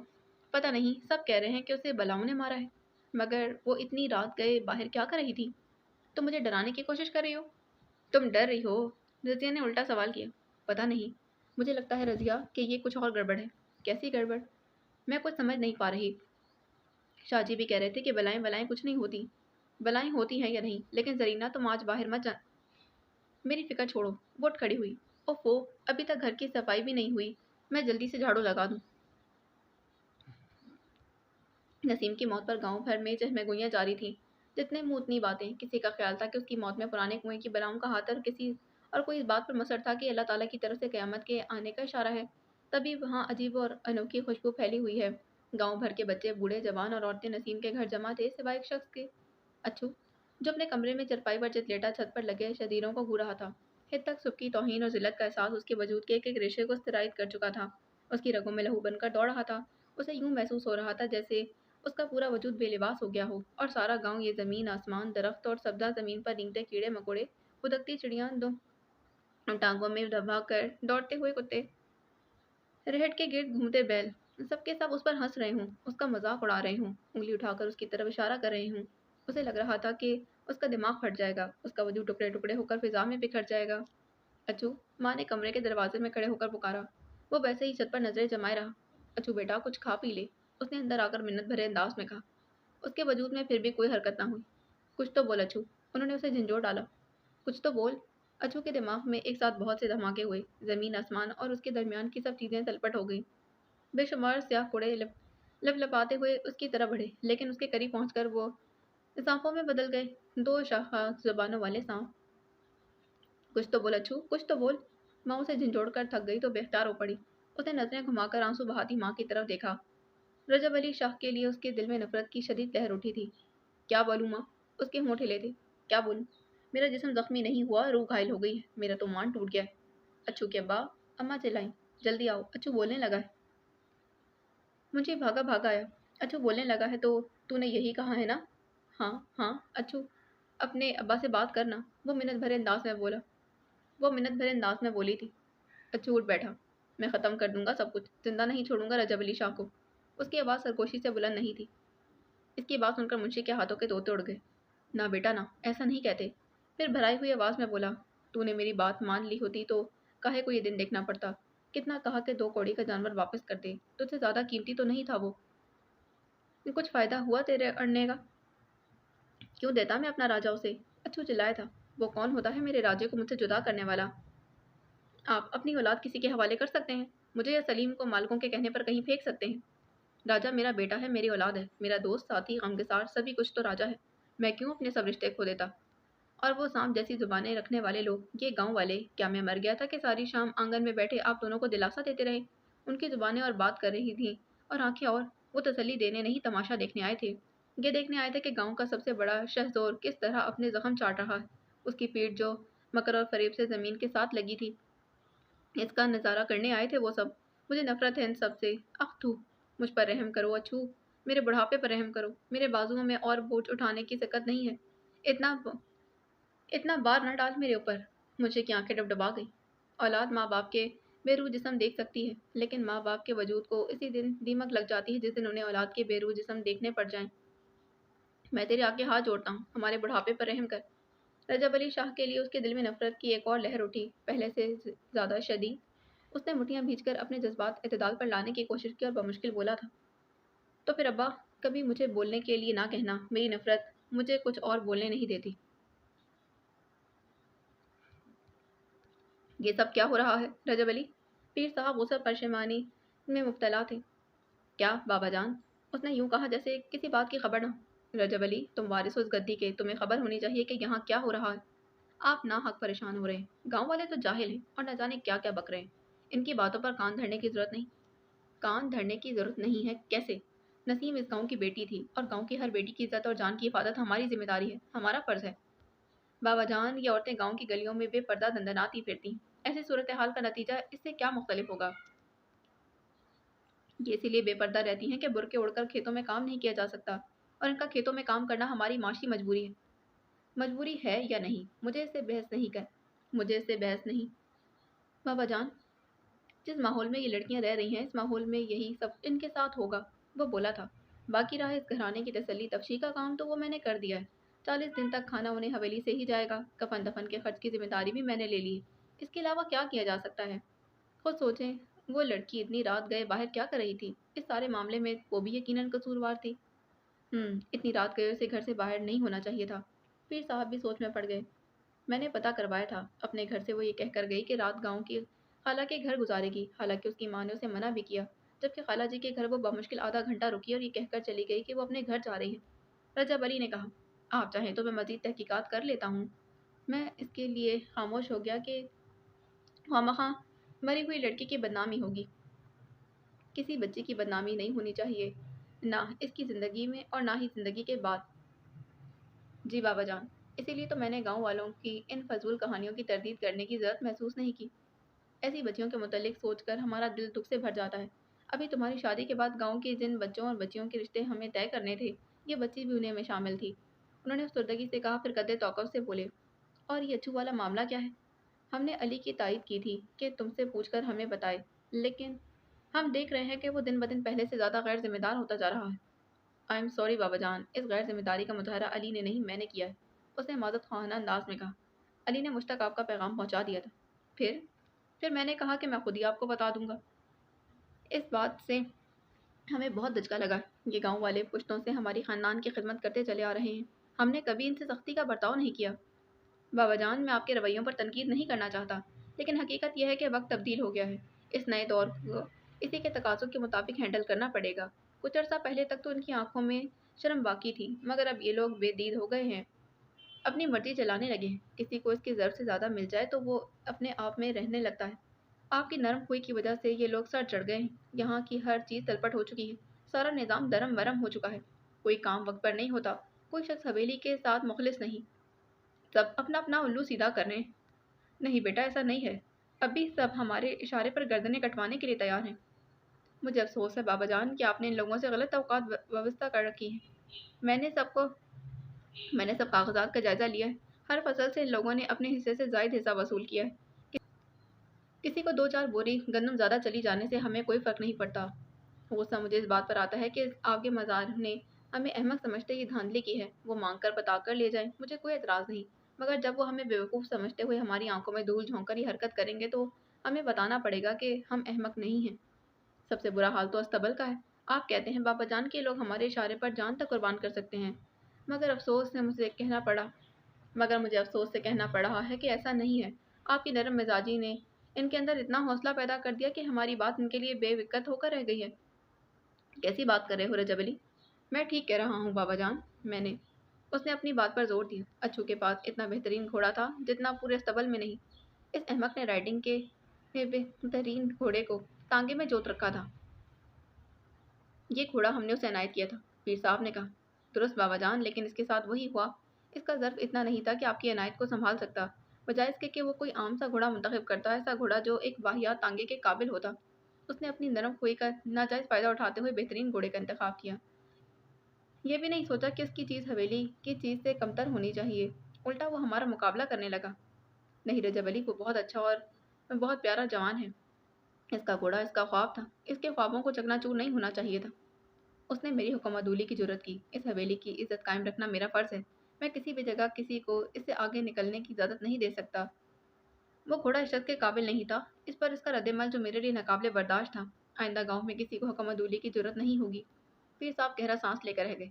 पता नहीं, सब कह रहे हैं कि उसे बलाओं ने मारा है। मगर वो इतनी रात गए बाहर क्या कर रही थी? तुम मुझे डराने की कोशिश कर रही हो? तुम डर रही हो? रज़िया ने उल्टा सवाल किया। पता नहीं, मुझे लगता है रज़िया कि ये कुछ और गड़बड़ है। कैसी गड़बड़? मैं कुछ समझ नहीं पा रही। शाहजी भी कह रहे थे कि बलाएं बलाएं कुछ नहीं होती। बलाएं होती हैं या नहीं, लेकिन जरीना तुम आज बाहर मत जा। मेरी फिक्र छोड़ो। वो उठ खड़ी हुई। ओफो, अभी तक घर की सफाई भी नहीं हुई। मैं जल्दी से झाड़ू लगा दूं। नसीम की मौत पर गांव भर में चहमगोइयां जारी थीं। जितने मुंह उतनी बातें। किसी का ख्याल था कि उसकी मौत में पुराने कुएं की बलाओं का हाथ और कोई इस बात पर मुसर था कि अल्लाह ताला की तरफ से क़यामत के आने का इशारा है। तभी वहाँ अजीब और अनोखी खुशबू फैली हुई है। गांव भर के बच्चे, बूढ़े, जवान और औरतें नसीम के घर जमा थे, सिवाय एक शख्स के, अच्छू, जो अपने कमरे में चरपाई पर चित लेटा छत पर लगे शदीरों को घूर रहा था। हित तक सबकी तौहीन और जिल्लत का एहसास उसके वजूद के एक एक रेशे को स्थिराइत कर चुका था। उसकी रगों में लहू बनकर दौड़ रहा था। उसे यूं महसूस हो रहा था जैसे उसका पूरा वजूद बेलिबास हो गया हो, और सारा गांव, ये ज़मीन, आसमान, दरख्त और सब्ज़ा ज़मीन पर रेंगते कीड़े मकोड़े, उदकती चिड़ियाँ, दो टांगों में दबा कर दौड़ते हुए कुत्ते, रेहट के गिर्द घूमते बैल, सबके सब उस पर हंस रहे हों, उसका मजाक उड़ा रहे हों, उंगली उठाकर उसकी तरफ इशारा कर रहे हों। उसे लग रहा था कि उसका दिमाग फट जाएगा, उसका वजूद टुकड़े टुकड़े होकर फिजा में बिखर जाएगा। अच्छू, माँ ने कमरे के दरवाजे में खड़े होकर पुकारा। वो वैसे ही छत पर नजरें जमाए रहा। अच्छू बेटा, कुछ खा पी ले, उसने अंदर आकर मिन्नत भरे अंदाज में कहा। उसके वजूद में फिर भी कोई हरकत ना हुई। कुछ तो बोल अच्छू, उन्होंने उसे झंझोड़ डाला। कुछ तो बोल। अच्छू के दिमाग में एक साथ बहुत से धमाके हुए। जमीन, आसमान और उसके दरमियान की सब चीजें तलपट हो गई। बेशुमार स्याह कुड़े लपलपाते हुए उसकी तरफ बढ़े, लेकिन उसके करीब पहुंचकर वो सांपों में बदल गए। दो शाखा जबानों वाले सांप। कुछ तो बोल अच्छू, कुछ तो बोल। माँ उसे झंझोड़ कर थक गई तो बेख्तियार हो पड़ी। उसने नजरें घुमाकर आंसू बहाती माँ की तरफ देखा। रजब अली शाह के लिए उसके दिल में नफरत की शदीद लहर उठी थी। क्या बोलूँ माँ? उसके होंठ हिले थे। क्या बोलूँ? मेरा जिस्म जख्मी नहीं हुआ, रूह घायल हो गई है। मेरा तो मान टूट गया है। अच्छू के अब्बा, अम्मा चिल्लाई, जल्दी आओ। अच्छू बोलने लगा है। मुझे भागा भागा आया। अच्छू बोलने लगा है तो तूने यही कहा है ना? हाँ हाँ। अच्छू, अपने अब्बा से बात करना, वो मिन्नत भरे अंदाज में बोला। वो मिन्नत भरे अंदाज में बोली थी। अच्छू उठ बैठा। मैं ख़त्म कर दूंगा सब कुछ, जिंदा नहीं छोड़ूंगा रजब अली शाह को। उसकी आवाज़ सरगोशी से बुलंद नहीं थी। इसकी बात सुनकर मुंशी के हाथों के तोते उड़ गए। ना बेटा ना, ऐसा नहीं कहते। फिर भराई हुई आवाज़ में बोला, तूने मेरी बात मान ली होती तो काहे को ये दिन देखना पड़ता। कितना कहा कि 2 कौड़ी का जानवर वापस कर दे, तुझसे ज़्यादा कीमती तो नहीं था वो। कुछ फ़ायदा हुआ तेरे अड़ने का? क्यों देता मैं अपना राजा उसे? अच्छू चिल्लाया था। वो कौन होता है मेरे राजे को मुझसे जुदा करने वाला? आप अपनी औलाद किसी के हवाले कर सकते हैं। मुझे या सलीम को मालिकों के कहने पर कहीं फेंक सकते हैं। राजा मेरा बेटा है, मेरी औलाद है, मेरा दोस्त, साथी, गमगसार, सभी कुछ तो राजा है। मैं क्यों अपने सब रिश्ते खो देता? और वो सांप जैसी जुबानें रखने वाले लोग, ये गांव वाले, क्या मैं मर गया था कि सारी शाम आंगन में बैठे आप दोनों को दिलासा देते रहे? उनकी जुबानें और बात कर रही थीं और आंखें, और वो तसल्ली देने नहीं तमाशा देखने आए थे। ये देखने आए थे कि गांव का सबसे बड़ा शहज़ोर किस तरह अपने जख्म चाट रहा है। उसकी पीठ जो मकर और फरेब से ज़मीन के साथ लगी थी, इसका नज़ारा करने आए थे वो सब। मुझे नफरत है इन सब से। अख थू, मुझ पर रहम करो अछू, मेरे बुढ़ापे पर रहम करो। मेरे बाजुओं में और बोझ उठाने की सकत नहीं है। इतना इतना बार न डाल मेरे ऊपर। मुझे की आंखें डबडबा गई। औलाद माँ बाप के बेरूह जिस्म देख सकती है, लेकिन माँ बाप के वजूद को इसी दिन दीमक लग जाती है जिस दिन उन्हें औलाद के बेरूह जिस्म देखने पड़ जाएं। मैं तेरे आगे हाथ जोड़ता हूँ, हमारे बुढ़ापे पर रहम कर। रजब अली शाह के लिए उसके दिल में नफरत की एक और लहर उठी, पहले से ज़्यादा शदीद। उसने मुठ्ठियां भींचकर अपने जज्बात इतदाल पर लाने की कोशिश की और बमुश्किल बोला था, तो फिर अब्बा, कभी मुझे बोलने के लिए ना कहना। मेरी नफरत मुझे कुछ और बोलने नहीं देती। ये सब क्या हो रहा है रजब अली? पीर साहब गुस्सा परेशानी में मुब्तला थे। क्या बाबा जान? उसने यूं कहा जैसे किसी बात की खबर न हो। रजब अली, तुम वारिस हो इस गद्दी के, तुम्हें खबर होनी चाहिए कि यहाँ क्या हो रहा है। आप ना हक परेशान हो रहे हैं। गांव वाले तो जाहिल हैं और न जाने क्या क्या बक रहे हैं। इनकी बातों पर कान धरने की जरूरत नहीं। कान धरने की जरूरत नहीं है कैसे? नसीम इस गांव की बेटी थी और गांव की हर बेटी की इज्जत और जान की हिफाजत हमारी जिम्मेदारी है, हमारा फर्ज है। बाबा जान, ये औरतें गांव की गलियों में बेपर्दा दंदनाती फिरती। ऐसी सूरत हाल का नतीजा इससे क्या मुख्तलिफ होगा? ये इसीलिए बेपर्दा रहती हैं कि बुरके उड़कर खेतों में काम नहीं किया जा सकता, और इनका खेतों में काम करना हमारी माशी मजबूरी है। मजबूरी है या नहीं, मुझे इससे बहस नहीं। बाबा जान, जिस माहौल में ये लड़कियां रह रही हैं, इस माहौल में यही सब इनके साथ होगा, वो बोला था। बाकी रहा इस घराने की तसल्ली तफशी का काम, तो वो मैंने कर दिया है। 40 दिन तक खाना उन्हें हवेली से ही जाएगा। कफन दफन के खर्च की जिम्मेदारी भी मैंने ले ली है। इसके अलावा क्या किया जा सकता है? खुद सोचें, वो लड़की इतनी रात गए बाहर क्या कर रही थी? इस सारे मामले में वो भी यकीनन कसूरवार थी। इतनी रात गए उसे घर से बाहर नहीं होना चाहिए था। पीर साहब भी सोच में पड़ गए। मैंने पता करवाया था। अपने घर से वो ये कहकर गई कि रात गांव की खाला के घर गुजारेगी। हालांकि उसकी माँ ने उसे मना भी किया। जबकि खाला जी के घर वो बमुश्किल आधा घंटा रुकी और ये कहकर चली गई कि वो अपने घर जा रही है। रजब अली ने कहा, आप चाहें तो मैं मजीद तहकीकात कर लेता हूँ। मैं इसके लिए खामोश हो गया कि खामखा मरी हुई लड़की की बदनामी होगी। किसी बच्चे की बदनामी नहीं होनी चाहिए, ना इसकी ज़िंदगी में और ना ही ज़िंदगी के बाद। जी बाबा जान, इसीलिए तो मैंने गांव वालों की इन फजूल कहानियों की तरदीद करने की ज़रूरत महसूस नहीं की। ऐसी बच्चियों के मुतल्लिक सोचकर हमारा दिल दुख से भर जाता है। अभी तुम्हारी शादी के बाद गांव के जिन बच्चों और बच्चियों के रिश्ते हमें तय करने थे, ये बच्ची भी उन्हें में शामिल थी। उन्होंने उस्तरदगी से कहा, फिर कदे तौक़ुफ़ से बोले, और ये अछू वाला मामला क्या है? हमने अली की तायद की थी कि तुमसे पूछकर हमें बताए, लेकिन हम देख रहे हैं कि वो दिन ब दिन पहले से ज़्यादा गैर जिम्मेदार होता जा रहा है। आई एम सॉरी बाबा जान, इस गैर जिम्मेदारी का मुजाहरा अली ने नहीं मैंने किया है। उसने मादत ख़्वाहाना अंदाज में कहा। अली ने मुझ तक आपका पैगाम पहुंचा दिया था। फिर फिर मैंने कहा कि मैं खुद ही आपको बता दूंगा। इस बात से हमें बहुत धचका लगा। ये गांव वाले पुश्तों से हमारी ख़ानदान की खिदमत करते चले आ रहे हैं। हमने कभी इनसे सख्ती का बर्ताव नहीं किया। बाबा जान, मैं आपके रवैयों पर तनकीद नहीं करना चाहता, लेकिन हकीकत यह है कि वक्त तब्दील हो गया है। इस नए दौर को इसी के तकाज़ों के मुताबिक हैंडल करना पड़ेगा। कुछ अर्सा पहले तक तो इनकी आंखों में शर्म बाकी थी, मगर अब ये लोग बेदीद हो गए हैं, अपनी मर्जी चलाने लगे हैं। किसी को इसकी ज़रूरत से ज़्यादा मिल जाए तो वो अपने आप में रहने लगता है। आपकी नरम खुई की वजह से ये लोग सर चढ़ गए हैं। यहाँ की हर चीज़ तलपट हो चुकी है। सारा निज़ाम दरम बरम हो चुका है। कोई काम वक्त पर नहीं होता। कोई शख्स हवेली के साथ मुखलिस नहीं। सब अपना अपना उल्लू सीधा कर रहे हैं। नहीं बेटा, ऐसा नहीं है। अभी सब हमारे इशारे पर गर्दनें कटवाने के लिए तैयार हैं। मुझे अफसोस है बाबा जान कि आपने इन लोगों से गलत औकात व्यवस्था कर रखी है। मैंने सबको मैंने सब कागजात का जायजा लिया है। हर फसल से इन लोगों ने अपने हिस्से से जायद हिस्सा वसूल किया है। किसी को 2-4 बोरी गंदम ज़्यादा चली जाने से हमें कोई फ़र्क नहीं पड़ता। गुस्सा मुझे इस बात पर आता है कि आपके मज़ार ने हमें अहमक समझते ये धांधली की है। वो मांग कर बता कर ले जाएं, मुझे कोई एतराज़ नहीं। मगर जब वो हमें बेवकूफ़ समझते हुए हमारी आंखों में धूल झोंक कर ये हरकत करेंगे, तो हमें बताना पड़ेगा कि हम अहमक नहीं हैं। सबसे बुरा हाल तो अस्तबल का है। आप कहते हैं बाबा जान के लोग हमारे इशारे पर जान तक कुर्बान कर सकते हैं, मगर अफसोस से मुझे कहना पड़ा मगर मुझे अफसोस से कहना पड़ रहा है कि ऐसा नहीं है। आपकी नरम मिजाजी ने इनके अंदर इतना हौसला पैदा कर दिया कि हमारी बात इनके लिए बेविकत होकर रह गई है। कैसी बात कर रहे हो रजब अली? मैं ठीक कह रहा हूँ बाबा जान। मैंने उसने अपनी बात पर जोर दिया। अच्छू के पास इतना बेहतरीन घोड़ा था जितना पूरे अस्तबल में नहीं। इस अहमक ने राइडिंग के बेहतरीन घोड़े को टांगे में जोत रखा था। ये घोड़ा हमने उसे इनायत किया था, पीर साहब ने कहा। दुरुस्त बाबा जान, लेकिन इसके साथ वही हुआ। इसका ज़र्फ इतना नहीं था कि आपकी इनायत को संभाल सकता, बजाय इसके कि वो कोई आम सा घोड़ा मुंतखब करता, ऐसा घोड़ा जो एक वाहियात तांगे के काबिल होता। उसने अपनी नरम खोई का नाजायज़ फ़ायदा उठाते हुए बेहतरीन घोड़े का इंतखाब किया। ये भी नहीं सोचा कि उसकी चीज़ हवेली की चीज़ से कमतर होनी चाहिए। उल्टा वो हमारा मुकाबला करने लगा। नहीं रजब अली, वो बहुत अच्छा और बहुत प्यारा जवान है। इसका घोड़ा इसका ख्वाब था। इसके ख्वाबों को चकनाचूर नहीं होना चाहिए था। उसने मेरी हुक्मदुली की जुर्रत की। इस हवेली की इज्जत कायम रखना मेरा फ़र्ज़ है। मैं किसी भी जगह किसी को इससे आगे निकलने की इजाज़त नहीं दे सकता। वो घोड़ा इज्जत के काबिल नहीं था। इस पर इसका रद्दमल जो मेरे लिए नाकाबिले बर्दाश्त था। आइंदा गाँव में किसी को हुक्मदुली की जुर्रत नहीं होगी। पीर साहब गहरा सांस लेकर रह गए।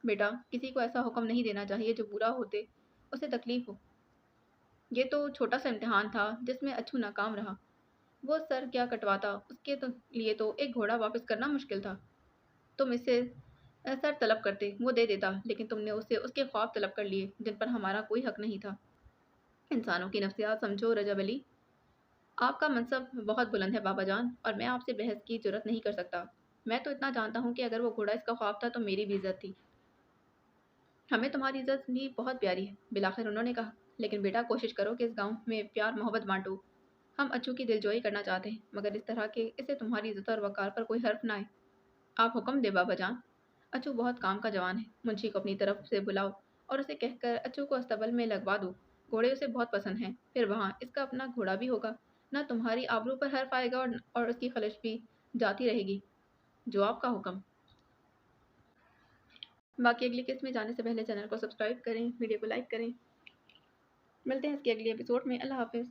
बेटा, किसी को ऐसा हुक्म नहीं देना चाहिए जो बुरा होते उसे तकलीफ हो। ये तो छोटा सा इम्तिहान था जिसमें अच्छू नाकाम रहा। वो सर क्या कटवाता, उसके तो लिए तो एक घोड़ा वापस करना मुश्किल था। तुम इससे सर तलब करते, वो दे देता, लेकिन तुमने उससे उसके ख्वाब तलब कर लिए जिन पर हमारा कोई हक नहीं था। इंसानों की नफ्सियात समझो रजब अली। आपका मनसब बहुत बुलंद है बाबा जान, और मैं आपसे बहस की जरूरत नहीं कर सकता। मैं तो इतना जानता हूँ कि अगर वो घोड़ा इसका ख्वाब था तो मेरी भी इज्जत थी। हमें तुम्हारी इज्जत भी बहुत प्यारी है, बिलाखिर उन्होंने कहा। लेकिन बेटा, कोशिश करो कि इस गांव में प्यार मोहब्बत बांटो। हम अच्छू की दिलजोई करना चाहते हैं, मगर इस तरह के इससे तुम्हारी इज्जत और वकार पर कोई हर्फ ना आए। आप हुक्म दे बाबा जान। अच्छू बहुत काम का जवान है। मुंशी को अपनी तरफ से बुलाओ और उसे कहकर अच्छू को अस्तबल में लगवा दो। घोड़े उसे बहुत पसंद हैं। फिर वहाँ इसका अपना घोड़ा भी होगा। ना तुम्हारी आबरू पर हर्फ आएगा और उसकी खलिश भी जाती रहेगी। जो आपका हुक्म। बाकी अगली किस्त में जाने से पहले चैनल को सब्सक्राइब करें, वीडियो को लाइक करें। मिलते हैं इसके अगले एपिसोड में। अल्लाह हाफिज़।